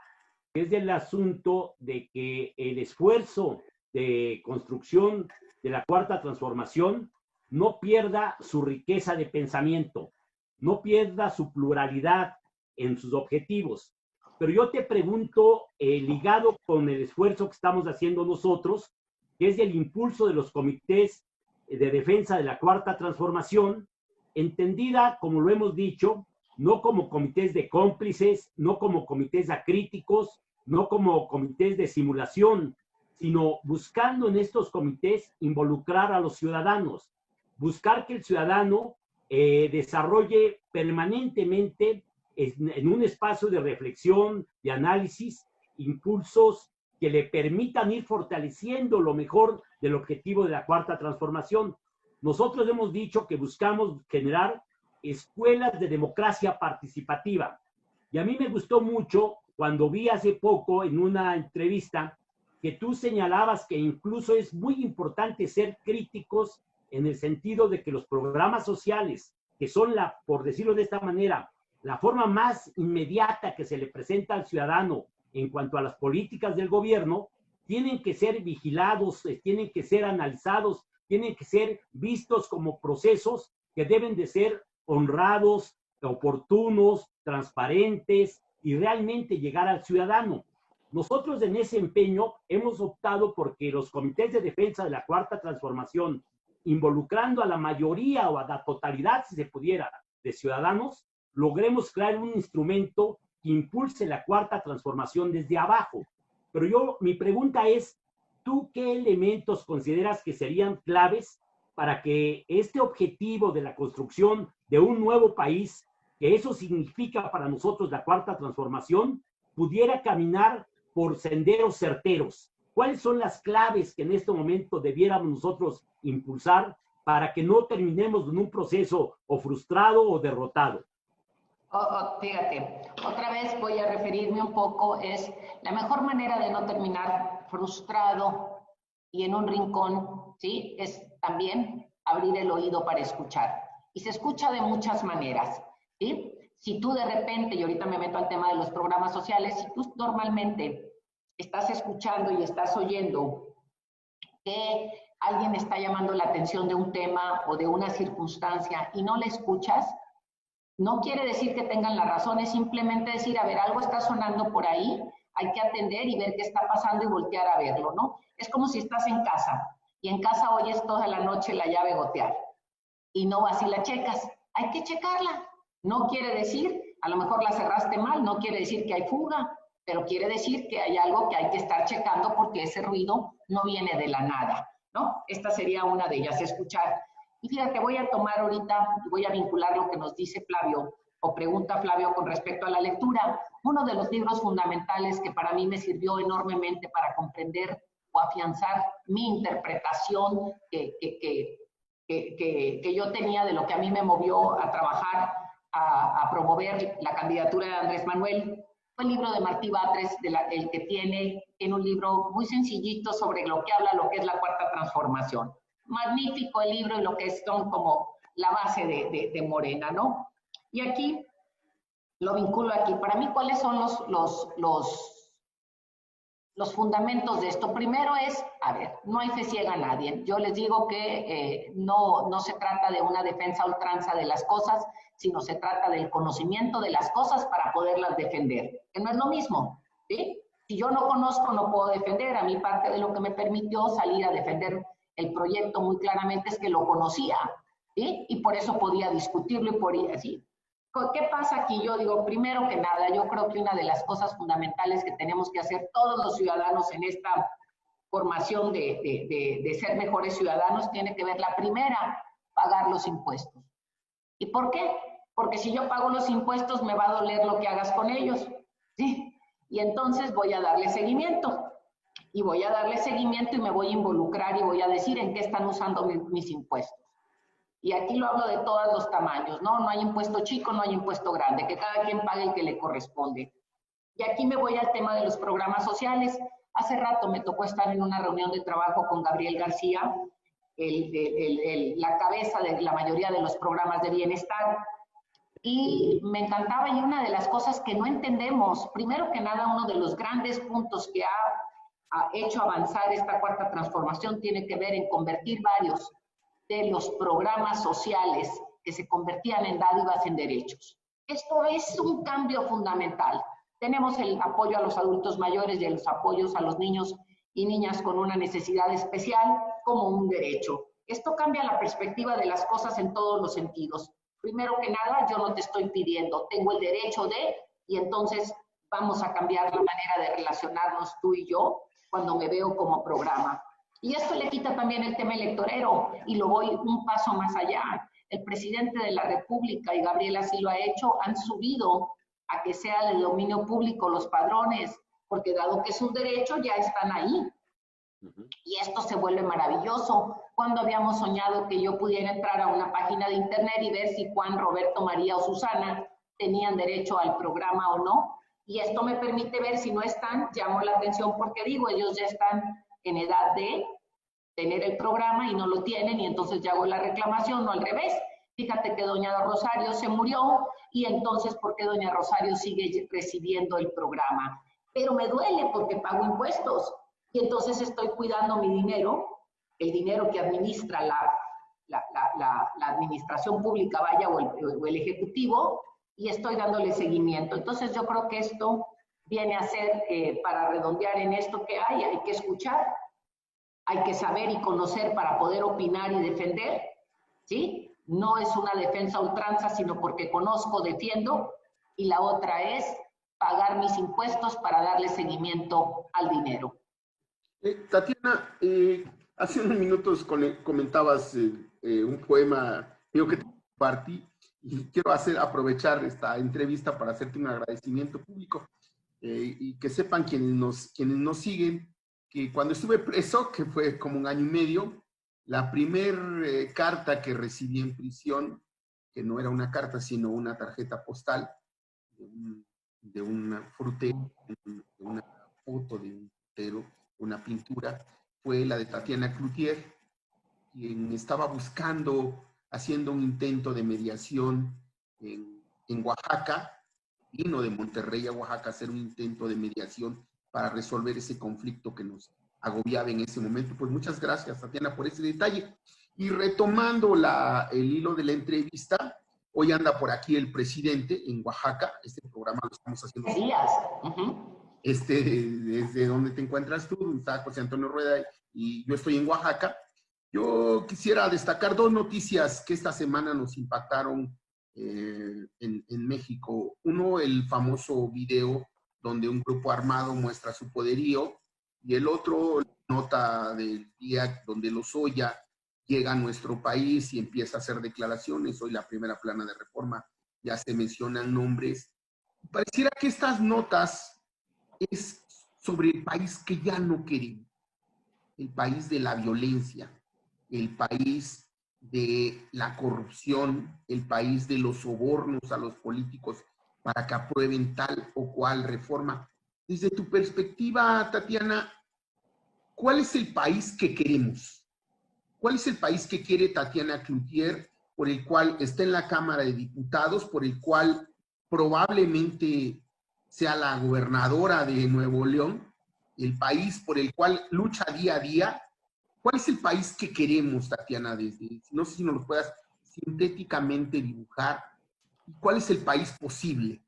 que es el asunto de que el esfuerzo de construcción de la cuarta transformación no pierda su riqueza de pensamiento, no pierda su pluralidad en sus objetivos. Pero yo te pregunto, ligado con el esfuerzo que estamos haciendo nosotros, que es el impulso de los comités de defensa de la cuarta transformación, entendida, como lo hemos dicho, no como comités de cómplices, no como comités acríticos, no como comités de simulación, sino buscando en estos comités involucrar a los ciudadanos, buscar que el ciudadano desarrolle permanentemente en un espacio de reflexión, de análisis, impulsos que le permitan ir fortaleciendo lo mejor del objetivo de la cuarta transformación. Nosotros hemos dicho que buscamos generar escuelas de democracia participativa. Y a mí me gustó mucho cuando vi hace poco en una entrevista que tú señalabas que incluso es muy importante ser críticos en el sentido de que los programas sociales, que son por decirlo de esta manera, la forma más inmediata que se le presenta al ciudadano en cuanto a las políticas del gobierno, tienen que ser vigilados, tienen que ser analizados tienen que ser vistos como procesos que deben de ser honrados, oportunos, transparentes y realmente llegar al ciudadano. Nosotros en ese empeño hemos optado porque los comités de defensa de la Cuarta Transformación, involucrando a la mayoría o a la totalidad, si se pudiera, de ciudadanos, logremos crear un instrumento que impulse la Cuarta Transformación desde abajo. Pero mi pregunta es, ¿tú qué elementos consideras que serían claves para que este objetivo de la construcción de un nuevo país, que eso significa para nosotros la Cuarta Transformación, pudiera caminar por senderos certeros? ¿Cuáles son las claves que en este momento debiéramos nosotros impulsar para que no terminemos en un proceso o frustrado o derrotado? Fíjate, otra vez voy a referirme un poco, es la mejor manera de no terminar frustrado y en un rincón, ¿sí? Es también abrir el oído para escuchar. Y se escucha de muchas maneras, ¿sí? Si tú de repente, y ahorita me meto al tema de los programas sociales, si tú normalmente estás escuchando y estás oyendo que alguien está llamando la atención de un tema o de una circunstancia y no le escuchas, no quiere decir que tengan la razón, es simplemente decir, a ver, algo está sonando por ahí, hay que atender y ver qué está pasando y voltear a verlo, ¿no? Es como si estás en casa y en casa oyes toda la noche la llave gotear y no vas y la checas. Hay que checarla. No quiere decir, a lo mejor la cerraste mal, no quiere decir que hay fuga, pero quiere decir que hay algo que hay que estar checando porque ese ruido no viene de la nada, ¿no? Esta sería una de ellas, escuchar. Y fíjate, voy a tomar ahorita, voy a vincular lo que nos dice Flavio, o pregunta Flavio con respecto a la lectura. Uno de los libros fundamentales que para mí me sirvió enormemente para comprender o afianzar mi interpretación que yo tenía de lo que a mí me movió a trabajar, a promover la candidatura de Andrés Manuel, fue el libro de Martí Batres, el que tiene un libro muy sencillito sobre lo que habla, lo que es la Cuarta Transformación. Magnífico el libro y lo que son como la base de Morena, ¿no? Y aquí, lo vinculo aquí. Para mí, ¿cuáles son los fundamentos de esto? Primero es, a ver, no hay fe ciega a nadie. Yo les digo que no se trata de una defensa a ultranza de las cosas, sino se trata del conocimiento de las cosas para poderlas defender, que no es lo mismo, ¿sí? Si yo no conozco, no puedo defender. A mí parte de lo que me permitió salir a defender el proyecto muy claramente es que lo conocía, ¿sí? Y por eso podía discutirlo y podía decir. ¿Qué pasa aquí? Yo digo, primero que nada, yo creo que una de las cosas fundamentales que tenemos que hacer todos los ciudadanos en esta formación de ser mejores ciudadanos tiene que ver, la primera, pagar los impuestos. ¿Y por qué? Porque si yo pago los impuestos me va a doler lo que hagas con ellos, ¿sí? Y entonces voy a darle seguimiento. Y voy a darle seguimiento y me voy a involucrar y voy a decir en qué están usando mis impuestos. Y aquí lo hablo de todos los tamaños, ¿no? No hay impuesto chico, no hay impuesto grande, que cada quien pague el que le corresponde. Y aquí me voy al tema de los programas sociales. Hace rato me tocó estar en una reunión de trabajo con Gabriel García, la cabeza de la mayoría de los programas de bienestar. Y me encantaba, y una de las cosas que no entendemos, primero que nada, uno de los grandes puntos que ha hecho avanzar esta Cuarta Transformación tiene que ver en convertir varios de los programas sociales que se convertían en dádivas en derechos. Esto es un cambio fundamental. Tenemos el apoyo a los adultos mayores y los apoyos a los niños y niñas con una necesidad especial como un derecho. Esto cambia la perspectiva de las cosas en todos los sentidos. Primero que nada, yo no te estoy pidiendo, tengo el derecho de, y entonces vamos a cambiar la manera de relacionarnos tú y yo cuando me veo como programa. Y esto le quita también el tema electorero, y lo voy un paso más allá. El presidente de la República, y Gabriel así lo ha hecho, han subido a que sea de dominio público los padrones, porque dado que es un derecho, ya están ahí. Y esto se vuelve maravilloso. Cuando habíamos soñado que yo pudiera entrar a una página de internet y ver si Juan, Roberto, María o Susana tenían derecho al programa o no. Y esto me permite ver si no están, llamo la atención porque digo, ellos ya están en edad de tener el programa y no lo tienen, y entonces ya hago la reclamación, no al revés. Fíjate que doña Rosario se murió y entonces ¿por qué doña Rosario sigue recibiendo el programa? Pero me duele porque pago impuestos y entonces estoy cuidando mi dinero el dinero que administra la administración pública vaya o el ejecutivo, y estoy dándole seguimiento. Entonces yo creo que esto viene a ser, para redondear en esto que hay que escuchar, hay que saber y conocer para poder opinar y defender, ¿sí? No es una defensa a ultranza, sino porque conozco, defiendo, y la otra es pagar mis impuestos para darle seguimiento al dinero. Tatiana, hace unos minutos comentabas un poema que te compartí, y quiero aprovechar esta entrevista para hacerte un agradecimiento público, y que sepan quienes nos siguen, que cuando estuve preso, que fue como 1 año y medio, la primer carta que recibí en prisión, que no era una carta, sino una tarjeta postal, de una frutera, de una foto de un frutero, una pintura, fue la de Tatiana Cloutier, quien estaba haciendo un intento de mediación en Oaxaca. Vino de Monterrey a Oaxaca a hacer un intento de mediación para resolver ese conflicto que nos agobiaba en ese momento. Pues muchas gracias, Tatiana, por ese detalle. Y retomando el hilo de la entrevista, hoy anda por aquí el presidente en Oaxaca. Este programa lo estamos haciendo. Días. Desde donde te encuentras tú, donde está José Antonio Rueda, y yo estoy en Oaxaca. Yo quisiera destacar 2 noticias que esta semana nos impactaron en México. Uno, el famoso video donde un grupo armado muestra su poderío, y el otro, la nota del día donde Lozoya llega a nuestro país y empieza a hacer declaraciones. Hoy la primera plana de Reforma ya se mencionan nombres. Pareciera que estas notas es sobre el país que ya no queremos, el país de la violencia, el país de la corrupción, el país de los sobornos a los políticos para que aprueben tal o cual reforma. Desde tu perspectiva, Tatiana, ¿cuál es el país que queremos? ¿Cuál es el país que quiere Tatiana Cloutier, por el cual está en la Cámara de Diputados, por el cual probablemente sea la gobernadora de Nuevo León, el país por el cual lucha día a día? ¿Cuál es el país que queremos, Tatiana? No sé si nos lo puedas sintéticamente dibujar. ¿Cuál es el país posible?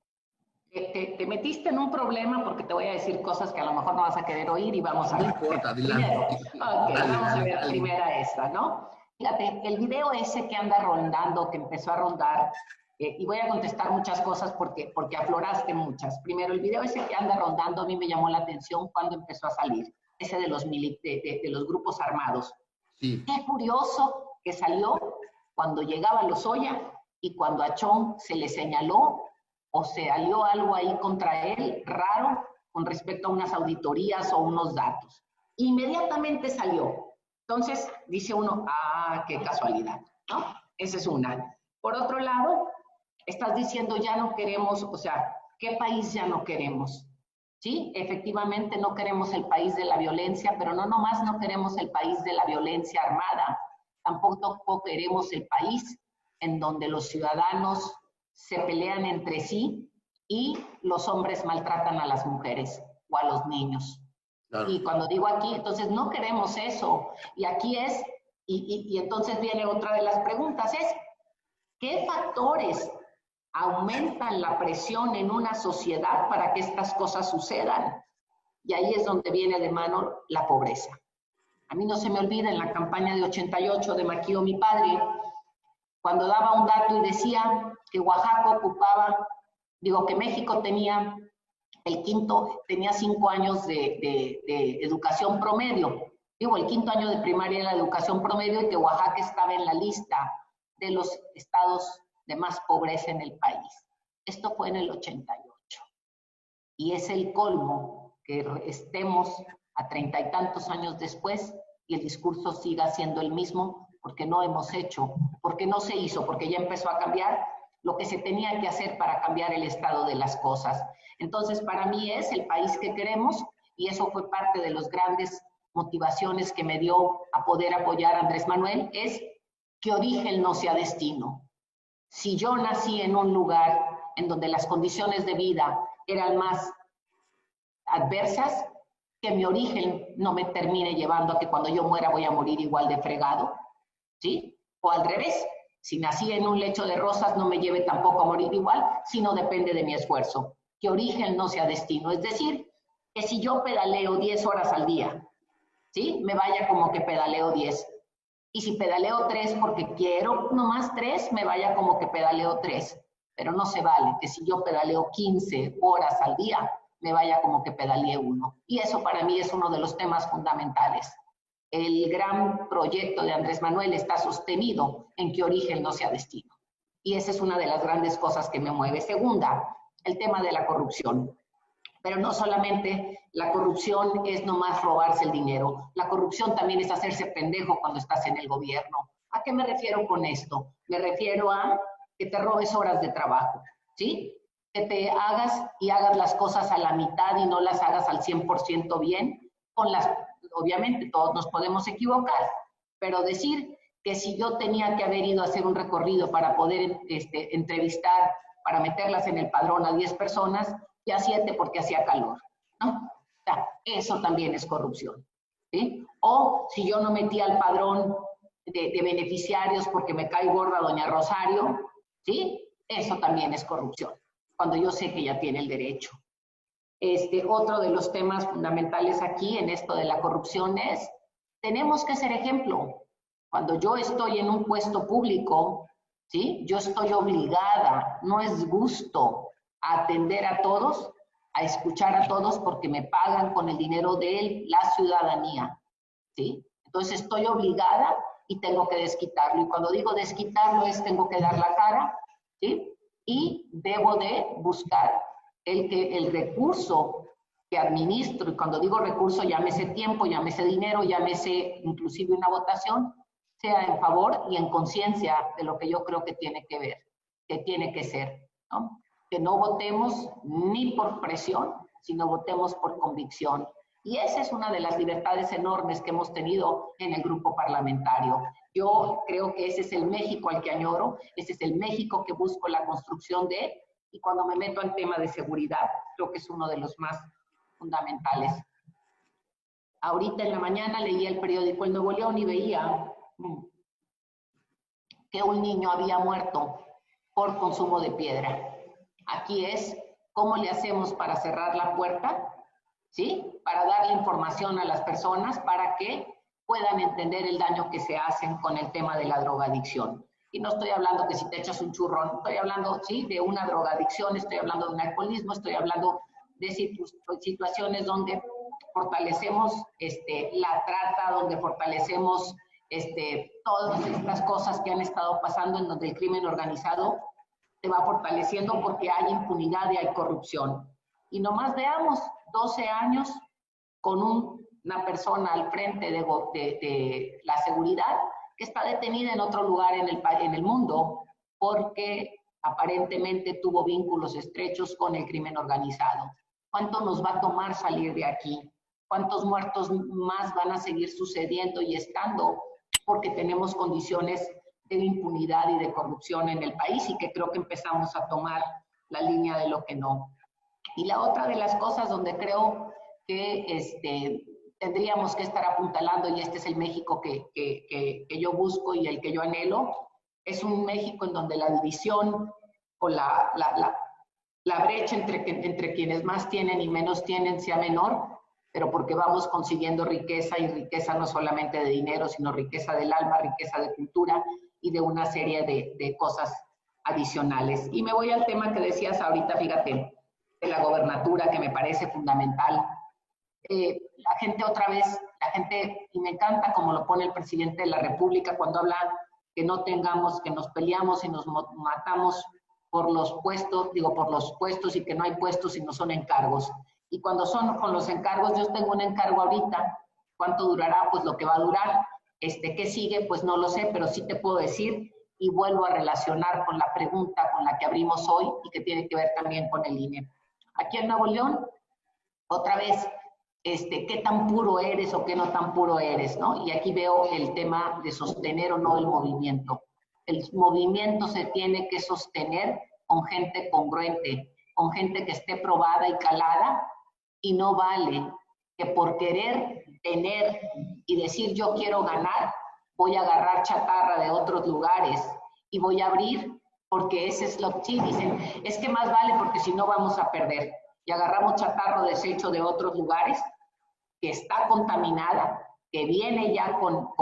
Te metiste en un problema porque te voy a decir cosas que a lo mejor no vas a querer oír y vamos a ver. No importa, adelante. Vamos a ver primera esta, ¿no? Fíjate, el video ese que anda rondando, que empezó a rondar, y voy a contestar muchas cosas porque afloraste muchas. Primero, el video ese que anda rondando a mí me llamó la atención cuando empezó a salir, ese de los grupos armados. Sí. Qué curioso que salió cuando llegaba Lozoya y cuando a Chong se le señaló o se salió algo ahí contra él raro con respecto a unas auditorías o unos datos. Inmediatamente salió. Entonces dice uno, qué casualidad, ¿no? Esa es una. Por otro lado, estás diciendo ya no queremos, o sea, ¿qué país ya no queremos? Sí, efectivamente no queremos el país de la violencia, pero no nomás no queremos el país de la violencia armada, tampoco queremos el país en donde los ciudadanos se pelean entre sí y los hombres maltratan a las mujeres o a los niños. Claro. Y cuando digo aquí, entonces no queremos eso. Y aquí es, y entonces viene otra de las preguntas, es, ¿qué factores aumentan la presión en una sociedad para que estas cosas sucedan? Y ahí es donde viene de mano la pobreza. A mí no se me olvida en la campaña de 88 de Maquío, mi padre, cuando daba un dato y decía que Oaxaca que México tenía 5 años de educación promedio. El 5º año de primaria era la educación promedio y que Oaxaca estaba en la lista de los estados de más pobreza en el país. Esto fue en el 88. Y es el colmo que estemos a 30 y tantos años después y el discurso siga siendo el mismo, porque no hemos hecho, porque no se hizo, porque ya empezó a cambiar lo que se tenía que hacer para cambiar el estado de las cosas. Entonces, para mí es el país que queremos, y eso fue parte de las grandes motivaciones que me dio a poder apoyar a Andrés Manuel, es que origen no sea destino. Si yo nací en un lugar en donde las condiciones de vida eran más adversas, que mi origen no me termine llevando a que cuando yo muera voy a morir igual de fregado, ¿sí? O al revés, si nací en un lecho de rosas no me lleve tampoco a morir igual, sino depende de mi esfuerzo. Que origen no sea destino. Es decir, que si yo pedaleo 10 horas al día, ¿sí? Me vaya como que pedaleo 10. Y si pedaleo 3 porque quiero nomás 3, me vaya como que pedaleo 3. Pero no se vale que si yo pedaleo 15 horas al día, me vaya como que pedaleé 1. Y eso para mí es uno de los temas fundamentales. El gran proyecto de Andrés Manuel está sostenido en que origen no sea destino. Y esa es una de las grandes cosas que me mueve. Segunda, el tema de la corrupción. Pero no solamente la corrupción es nomás robarse el dinero. La corrupción también es hacerse pendejo cuando estás en el gobierno. ¿A qué me refiero con esto? Me refiero a que te robes horas de trabajo, ¿sí? Que te hagas las cosas a la mitad y no las hagas al 100% bien. Obviamente todos nos podemos equivocar, pero decir que si yo tenía que haber ido a hacer un recorrido para poder entrevistar, para meterlas en el padrón a 10 personas, y a 7 porque hacía calor, ¿no? O sea, eso también es corrupción, ¿sí? O si yo no metí al padrón de beneficiarios porque me cae gorda doña Rosario, ¿sí? Eso también es corrupción, cuando yo sé que ya tiene el derecho. Otro de los temas fundamentales aquí en esto de la corrupción es, tenemos que ser ejemplo. Cuando yo estoy en un puesto público, ¿sí? Yo estoy obligada, no es gusto, a atender a todos, a escuchar a todos porque me pagan con el dinero de la ciudadanía, ¿sí? Entonces estoy obligada y tengo que desquitarlo. Y cuando digo desquitarlo es tengo que dar la cara, ¿sí? Y debo de buscar el recurso que administro. Y cuando digo recurso, llámese tiempo, llámese dinero, llámese inclusive una votación, sea en favor y en conciencia de lo que yo creo que tiene que ver, que tiene que ser, ¿no? Que no votemos ni por presión, sino votemos por convicción. Y esa es una de las libertades enormes que hemos tenido en el grupo parlamentario. Yo creo que ese es el México al que añoro, ese es el México que busco la construcción de, y cuando me meto al tema de seguridad, creo que es uno de los más fundamentales. Ahorita en la mañana leía el periódico El Nuevo León y veía que un niño había muerto por consumo de piedra. Aquí es cómo le hacemos para cerrar la puerta, ¿sí? Para darle información a las personas para que puedan entender el daño que se hacen con el tema de la drogadicción. Y no estoy hablando que si te echas un churrón, estoy hablando, sí, de una drogadicción, estoy hablando de un alcoholismo, estoy hablando de situaciones donde fortalecemos la trata, donde fortalecemos todas estas cosas que han estado pasando en donde el crimen organizado se va fortaleciendo porque hay impunidad y hay corrupción. Y nomás veamos 12 años con una persona al frente de la seguridad que está detenida en otro lugar en el mundo porque aparentemente tuvo vínculos estrechos con el crimen organizado. ¿Cuánto nos va a tomar salir de aquí? ¿Cuántos muertos más van a seguir sucediendo y estando? Porque tenemos condiciones de impunidad y de corrupción en el país y que creo que empezamos a tomar la línea de lo que no. Y la otra de las cosas donde creo que tendríamos que estar apuntalando, y este es el México que yo busco y el que yo anhelo, es un México en donde la división o la brecha entre quienes más tienen y menos tienen sea menor, pero porque vamos consiguiendo riqueza, y riqueza no solamente de dinero, sino riqueza del alma, riqueza de cultura y de una serie de cosas adicionales. Y me voy al tema que decías ahorita, fíjate, de la gobernatura, que me parece fundamental. La gente, y me encanta como lo pone el presidente de la República cuando habla que no tengamos, que nos peleamos y nos matamos por los puestos, y que no hay puestos y no son encargos. Y cuando son con los encargos, yo tengo un encargo ahorita, ¿cuánto durará? Pues lo que va a durar. ¿Qué sigue? Pues no lo sé, pero sí te puedo decir, y vuelvo a relacionar con la pregunta con la que abrimos hoy y que tiene que ver también con el INE. Aquí en Nuevo León, otra vez, qué tan puro eres o qué no tan puro eres, ¿no? Y aquí veo el tema de sostener o no el movimiento. El movimiento se tiene que sostener con gente congruente, con gente que esté probada y calada, y no vale que por querer tener y decir yo quiero ganar, voy a agarrar chatarra de otros lugares y voy a abrir, porque ese es lo que sí dicen, es que más vale porque si no vamos a perder. Y agarramos chatarro desecho de otros lugares, que está contaminada, que viene ya con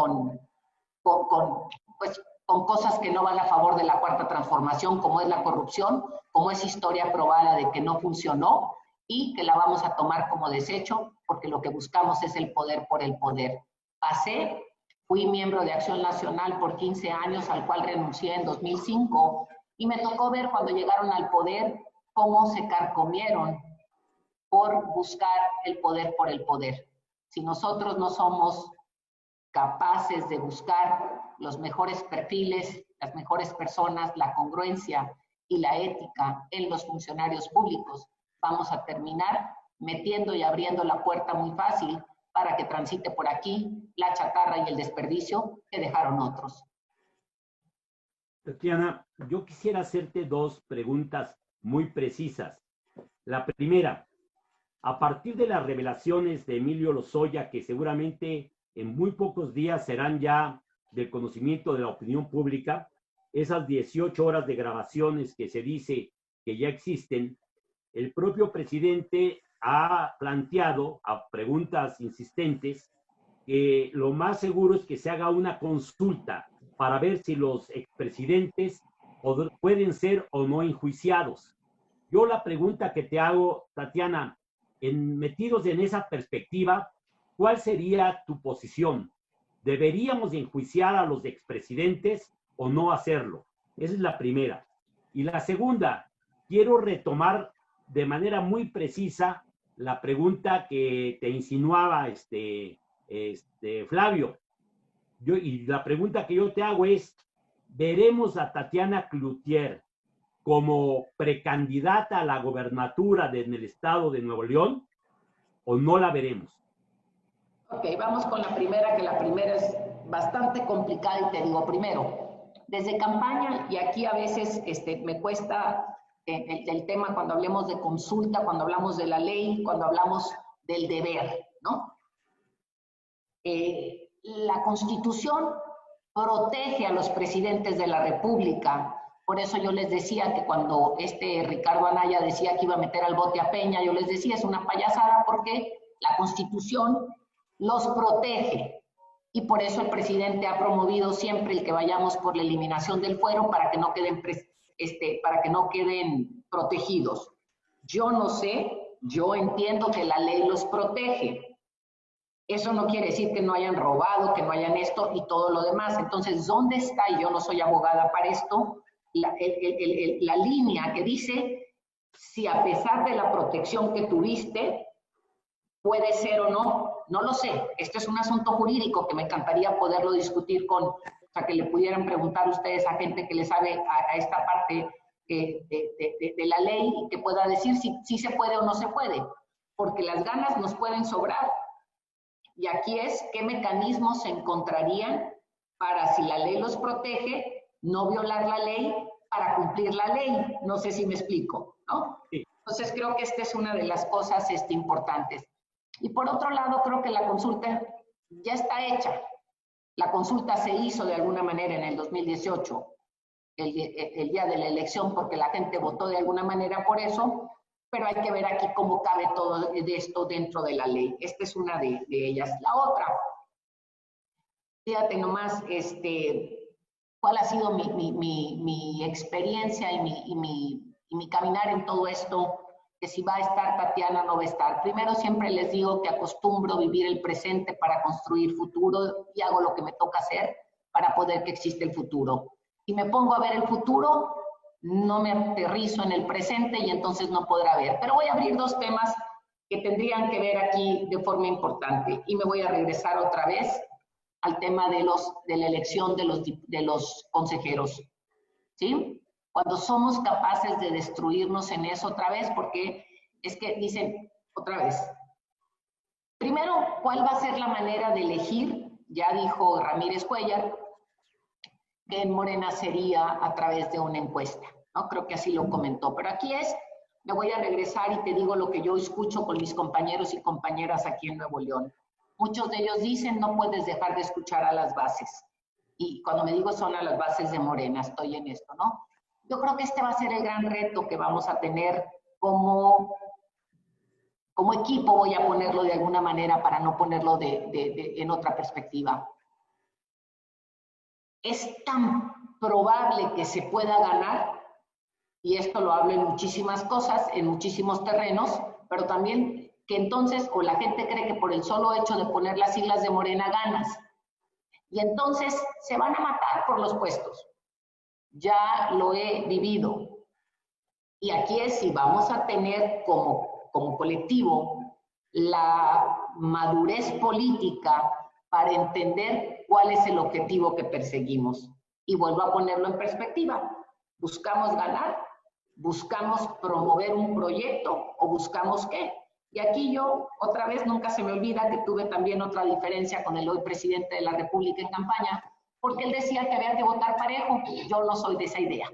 cosas que no van a favor de la cuarta transformación, como es la corrupción, como es historia probada de que no funcionó, y que la vamos a tomar como desecho, porque lo que buscamos es el poder por el poder. Fui miembro de Acción Nacional por 15 años, al cual renuncié en 2005, y me tocó ver cuando llegaron al poder cómo se carcomieron por buscar el poder por el poder. Si nosotros no somos capaces de buscar los mejores perfiles, las mejores personas, la congruencia y la ética en los funcionarios públicos, vamos a terminar metiendo y abriendo la puerta muy fácil para que transite por aquí la chatarra y el desperdicio que dejaron otros. Tatiana, yo quisiera hacerte dos preguntas muy precisas. La primera, a partir de las revelaciones de Emilio Lozoya, que seguramente en muy pocos días serán ya del conocimiento de la opinión pública, esas 18 horas de grabaciones que se dice que ya existen, el propio presidente ha planteado a preguntas insistentes que lo más seguro es que se haga una consulta para ver si los expresidentes pueden ser o no enjuiciados. Yo la pregunta que te hago, Tatiana, metidos en esa perspectiva, ¿cuál sería tu posición? ¿Deberíamos enjuiciar a los expresidentes o no hacerlo? Esa es la primera. Y la segunda, quiero retomar de manera muy precisa la pregunta que te insinuaba Flavio. Y la pregunta que yo te hago es, ¿veremos a Tatiana Cloutier como precandidata a la gobernatura en el estado de Nuevo León o no la veremos? Ok, vamos con la primera, que la primera es bastante complicada y te digo primero, desde campaña, y aquí a veces me cuesta el tema cuando hablemos de consulta, cuando hablamos de la ley, cuando hablamos del deber, ¿no? La Constitución protege a los presidentes de la República. Por eso yo les decía que cuando Ricardo Anaya decía que iba a meter al bote a Peña, yo les decía, es una payasada porque la Constitución los protege. Y por eso el presidente ha promovido siempre el que vayamos por la eliminación del fuero para que no queden protegidos. Yo no sé, yo entiendo que la ley los protege. Eso no quiere decir que no hayan robado, que no hayan esto y todo lo demás. Entonces, ¿dónde está? Y yo no soy abogada para esto, la línea que dice si a pesar de la protección que tuviste, puede ser o no? No lo sé. Este es un asunto jurídico que me encantaría poderlo discutir o sea, que le pudieran preguntar ustedes a gente que le sabe a esta parte de la ley y que pueda decir si se puede o no se puede. Porque las ganas nos pueden sobrar. Y aquí es qué mecanismos se encontrarían para, si la ley los protege, no violar la ley para cumplir la ley. No sé si me explico, ¿no? Sí. Entonces creo que esta es una de las cosas importantes. Y por otro lado, creo que la consulta ya está hecha. La consulta se hizo de alguna manera en el 2018, el día de la elección, porque la gente votó de alguna manera por eso, pero hay que ver aquí cómo cabe todo de esto dentro de la ley. Esta es una de ellas. La otra, fíjate nomás, cuál ha sido mi experiencia y mi caminar en todo esto, que si va a estar Tatiana, no va a estar. Primero siempre les digo que acostumbro vivir el presente para construir futuro y hago lo que me toca hacer para poder que exista el futuro. Si me pongo a ver el futuro, no me aterrizo en el presente y entonces no podrá ver. Pero voy a abrir dos temas que tendrían que ver aquí de forma importante y me voy a regresar otra vez al tema de la elección de los consejeros, ¿sí? Cuando somos capaces de destruirnos en eso otra vez, porque es que dicen otra vez, primero, ¿cuál va a ser la manera de elegir? Ya dijo Ramírez Cuellar, que en Morena sería a través de una encuesta, ¿no? Creo que así lo comentó, pero aquí es me voy a regresar y te digo lo que yo escucho con mis compañeros y compañeras aquí en Nuevo León. Muchos de ellos dicen, no puedes dejar de escuchar a las bases. Y cuando me digo son a las bases de Morena, estoy en esto, ¿no? Yo creo que este va a ser el gran reto que vamos a tener como equipo, voy a ponerlo de alguna manera para no ponerlo en otra perspectiva. Es tan probable que se pueda ganar, y esto lo hablo en muchísimas cosas, en muchísimos terrenos, pero también que entonces, o la gente cree que por el solo hecho de poner las siglas de Morena ganas, y entonces se van a matar por los puestos. Ya lo he vivido. Y aquí es si vamos a tener como colectivo la madurez política para entender cuál es el objetivo que perseguimos. Y vuelvo a ponerlo en perspectiva. ¿Buscamos ganar? ¿Buscamos promover un proyecto? ¿O buscamos qué? Y aquí yo, otra vez, nunca se me olvida que tuve también otra diferencia con el hoy presidente de la República en campaña, porque él decía que había que votar parejo. Yo no soy de esa idea.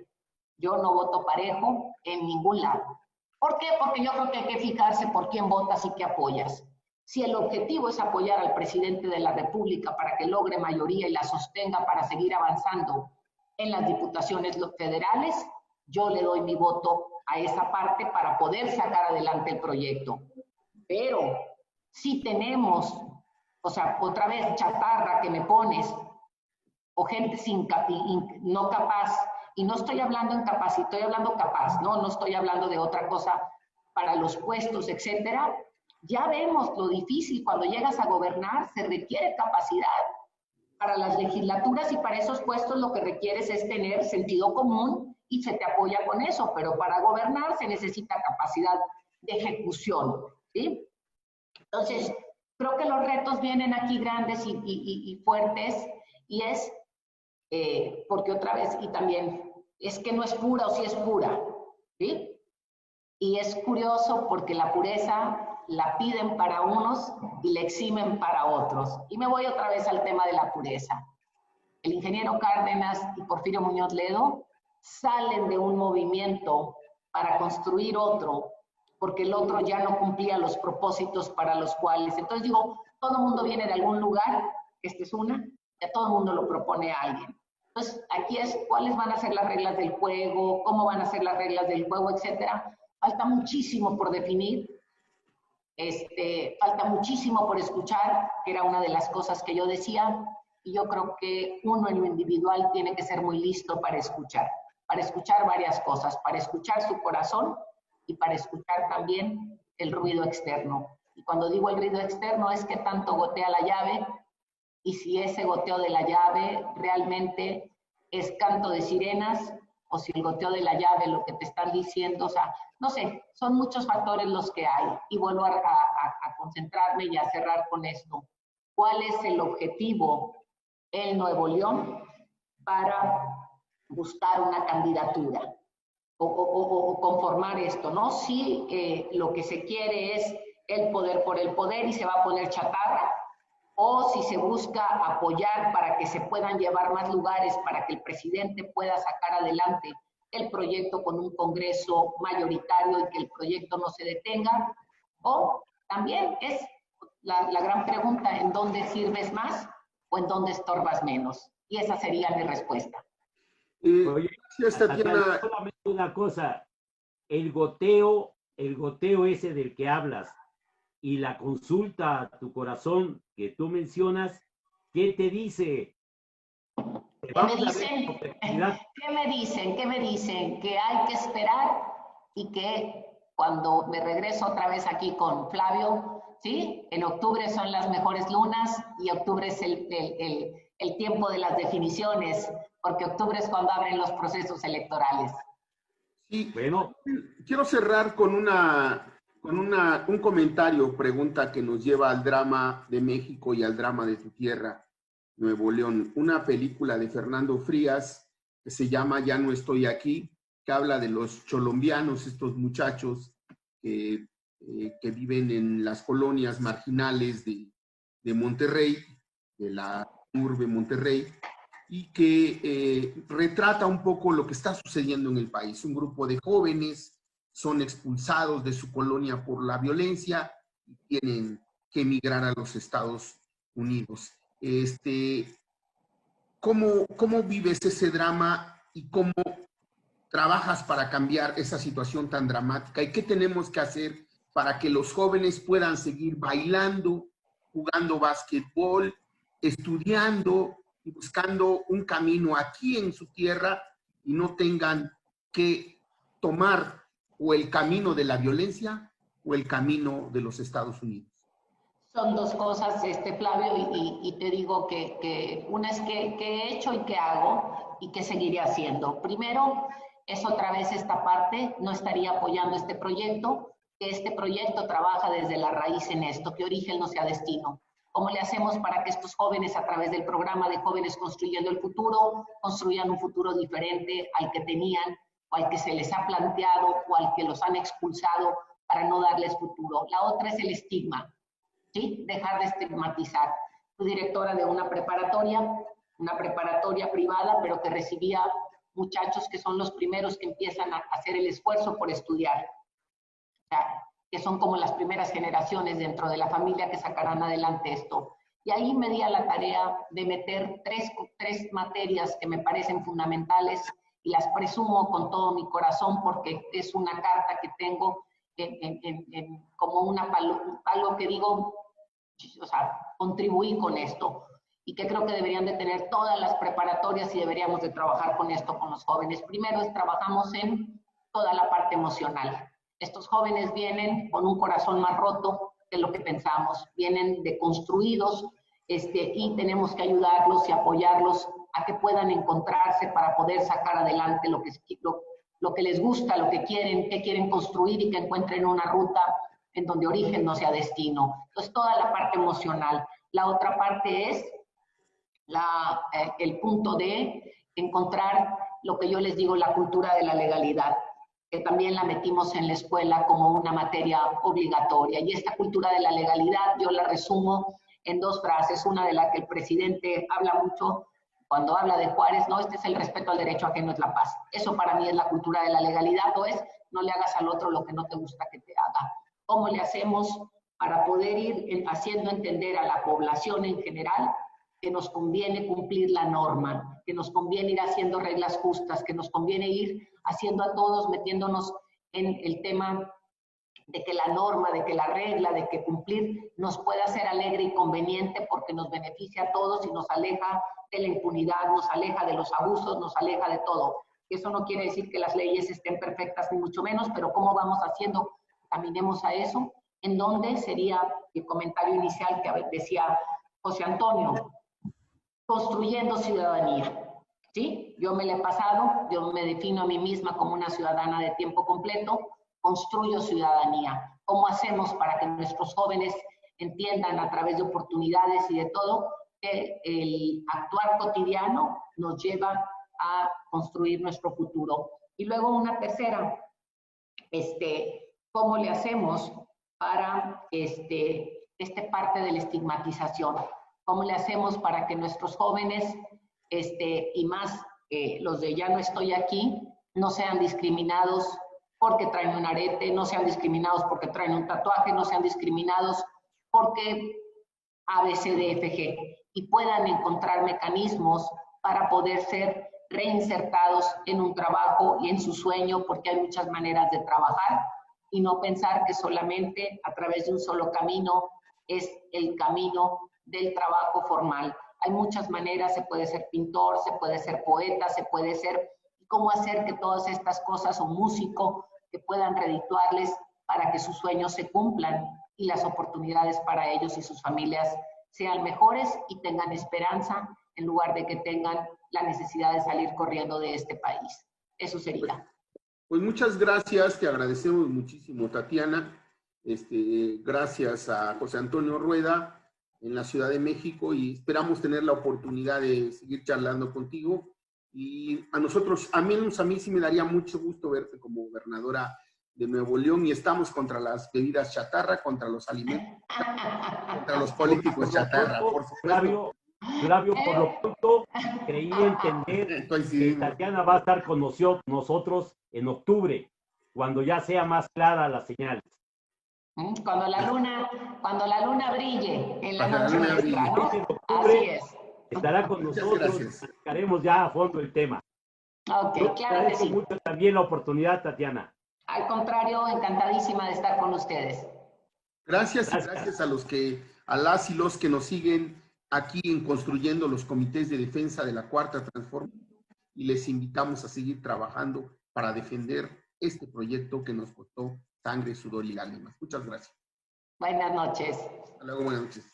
Yo no voto parejo en ningún lado. ¿Por qué? Porque yo creo que hay que fijarse por quién votas y qué apoyas. Si el objetivo es apoyar al presidente de la República para que logre mayoría y la sostenga para seguir avanzando en las diputaciones federales, yo le doy mi voto a esa parte para poder sacar adelante el proyecto. Pero si tenemos, o sea, otra vez chatarra que me pones, o gente no capaz, y no estoy hablando incapaz, estoy hablando capaz, no estoy hablando de otra cosa para los puestos, etcétera. Ya vemos lo difícil cuando llegas a gobernar, se requiere capacidad. Para las legislaturas y para esos puestos lo que requieres es tener sentido común y se te apoya con eso, pero para gobernar se necesita capacidad de ejecución, ¿sí? Entonces, creo que los retos vienen aquí grandes y fuertes, y es porque otra vez, y también, es que no es pura o sí es pura, ¿sí? Y es curioso porque la pureza la piden para unos y la eximen para otros. Y me voy otra vez al tema de la pureza. El ingeniero Cárdenas y Porfirio Muñoz Ledo salen de un movimiento para construir otro, porque el otro ya no cumplía los propósitos para los cuales. Entonces digo, todo el mundo viene de algún lugar, esta es una, y a todo el mundo lo propone a alguien. Entonces, aquí es cuáles van a ser las reglas del juego, cómo van a ser las reglas del juego, etcétera. Falta muchísimo por definir, falta muchísimo por escuchar, que era una de las cosas que yo decía, y yo creo que uno en lo individual tiene que ser muy listo para escuchar varias cosas, para escuchar su corazón y para escuchar también el ruido externo. Y cuando digo el ruido externo es que tanto gotea la llave, y si ese goteo de la llave realmente es canto de sirenas, o si el goteo de la llave lo que te están diciendo, o sea, no sé, son muchos factores los que hay. Y vuelvo a concentrarme y a cerrar con esto. ¿Cuál es el objetivo en Nuevo León para buscar una candidatura o conformar esto, ¿no? Si lo que se quiere es el poder por el poder y se va a poner chatarra, o si se busca apoyar para que se puedan llevar más lugares, para que el presidente pueda sacar adelante el proyecto con un congreso mayoritario y que el proyecto no se detenga, o también es la gran pregunta, ¿en dónde sirves más o en dónde estorbas menos? Y esa sería mi respuesta. Oye, Tatiana, solamente una cosa, el goteo ese del que hablas y la consulta a tu corazón que tú mencionas, ¿qué te dice? ¿Qué me dicen? ¿Qué me dicen? Que hay que esperar y que cuando me regreso otra vez aquí con Flavio, ¿sí? En octubre son las mejores lunas y octubre es el tiempo de las definiciones, porque octubre es cuando abren los procesos electorales. Sí, bueno, quiero cerrar con un comentario, pregunta que nos lleva al drama de México y al drama de tu tierra, Nuevo León. Una película de Fernando Frías que se llama Ya no estoy aquí, que habla de los cholombianos, estos muchachos que viven en las colonias marginales de Monterrey, de la urbe Monterrey, y que retrata un poco lo que está sucediendo en el país. Un grupo de jóvenes son expulsados de su colonia por la violencia y tienen que emigrar a los Estados Unidos. ¿Cómo vives ese drama y cómo trabajas para cambiar esa situación tan dramática? ¿Y qué tenemos que hacer para que los jóvenes puedan seguir bailando, jugando básquetbol, estudiando y buscando un camino aquí en su tierra y no tengan que tomar o el camino de la violencia o el camino de los Estados Unidos? Son dos cosas, Flavio, y te digo que una es que he hecho y que hago y que seguiré haciendo. Primero, es otra vez esta parte, no estaría apoyando este proyecto, que este proyecto trabaja desde la raíz en esto, que origen no sea destino. ¿Cómo le hacemos para que estos jóvenes, a través del programa de Jóvenes Construyendo el Futuro, construyan un futuro diferente al que tenían, o al que se les ha planteado, o al que los han expulsado para no darles futuro? La otra es el estigma, ¿sí? Dejar de estigmatizar. Fui directora de una preparatoria privada, pero que recibía muchachos que son los primeros que empiezan a hacer el esfuerzo por estudiar. O sea, que son como las primeras generaciones dentro de la familia que sacarán adelante esto. Y ahí me di a la tarea de meter tres materias que me parecen fundamentales y las presumo con todo mi corazón porque es una carta que tengo como algo que digo, o sea, contribuí con esto y que creo que deberían de tener todas las preparatorias y deberíamos de trabajar con esto con los jóvenes. Primero trabajamos en toda la parte emocional. Estos jóvenes vienen con un corazón más roto de lo que pensamos, vienen deconstruidos, y tenemos que ayudarlos y apoyarlos a que puedan encontrarse para poder sacar adelante lo que les gusta, lo que quieren construir y que encuentren una ruta en donde origen no sea destino. Entonces, toda la parte emocional. La otra parte es el punto de encontrar lo que yo les digo, la cultura de la legalidad, que también la metimos en la escuela como una materia obligatoria. Y esta cultura de la legalidad yo la resumo en dos frases, una de la que el presidente habla mucho cuando habla de Juárez, no, este es el respeto al derecho ajeno, es la paz. Eso para mí es la cultura de la legalidad, o es no le hagas al otro lo que no te gusta que te haga. ¿Cómo le hacemos para poder ir haciendo entender a la población en general que nos conviene cumplir la norma, que nos conviene ir haciendo reglas justas, que nos conviene ir haciendo a todos, metiéndonos en el tema de que la norma, de que la regla, de que cumplir nos pueda ser alegre y conveniente porque nos beneficia a todos y nos aleja de la impunidad, nos aleja de los abusos, nos aleja de todo? Eso no quiere decir que las leyes estén perfectas ni mucho menos, pero ¿cómo vamos haciendo? Caminemos a eso. ¿En dónde sería el comentario inicial que decía José Antonio? Construyendo ciudadanía, ¿sí? Yo me la he pasado, yo me defino a mí misma como una ciudadana de tiempo completo, construyo ciudadanía. ¿Cómo hacemos para que nuestros jóvenes entiendan a través de oportunidades y de todo que el actuar cotidiano nos lleva a construir nuestro futuro? Y luego una tercera, ¿cómo le hacemos para parte de la estigmatización? ¿Cómo le hacemos para que nuestros jóvenes, y más los de ya no estoy aquí, no sean discriminados porque traen un arete, no sean discriminados porque traen un tatuaje, no sean discriminados porque ABCDFG, y puedan encontrar mecanismos para poder ser reinsertados en un trabajo y en su sueño, porque hay muchas maneras de trabajar y no pensar que solamente a través de un solo camino es el camino del trabajo formal. Hay muchas maneras, se puede ser pintor, se puede ser poeta, se puede ser, cómo hacer que todas estas cosas, o músico, que puedan redituarles para que sus sueños se cumplan y las oportunidades para ellos y sus familias sean mejores y tengan esperanza en lugar de que tengan la necesidad de salir corriendo de este país. Eso sería. Pues muchas gracias, te agradecemos muchísimo, Tatiana. Gracias a José Antonio Rueda en la Ciudad de México, y esperamos tener la oportunidad de seguir charlando contigo. Y a nosotros, a mí sí me daría mucho gusto verte como gobernadora de Nuevo León, y estamos contra las bebidas chatarra, contra los alimentos, contra los políticos chatarra, por supuesto. Flavio, por lo pronto, creí entender que Tatiana va a estar con nosotros en octubre. cuando ya sea más clara la señal. Cuando la luna brille en la noche nuestra, ¿no? Así es. Estará con nosotros, platicaremos ya a fondo el tema. Ok, Yo claro que sí. mucho también la oportunidad, Tatiana. Al contrario, encantadísima de estar con ustedes. Gracias y gracias a las y los que nos siguen aquí en Construyendo los Comités de Defensa de la Cuarta Transformación, y les invitamos a seguir trabajando para defender este proyecto que nos costó sangre, sudor y lágrimas. Muchas gracias. Buenas noches. Hasta luego, buenas noches.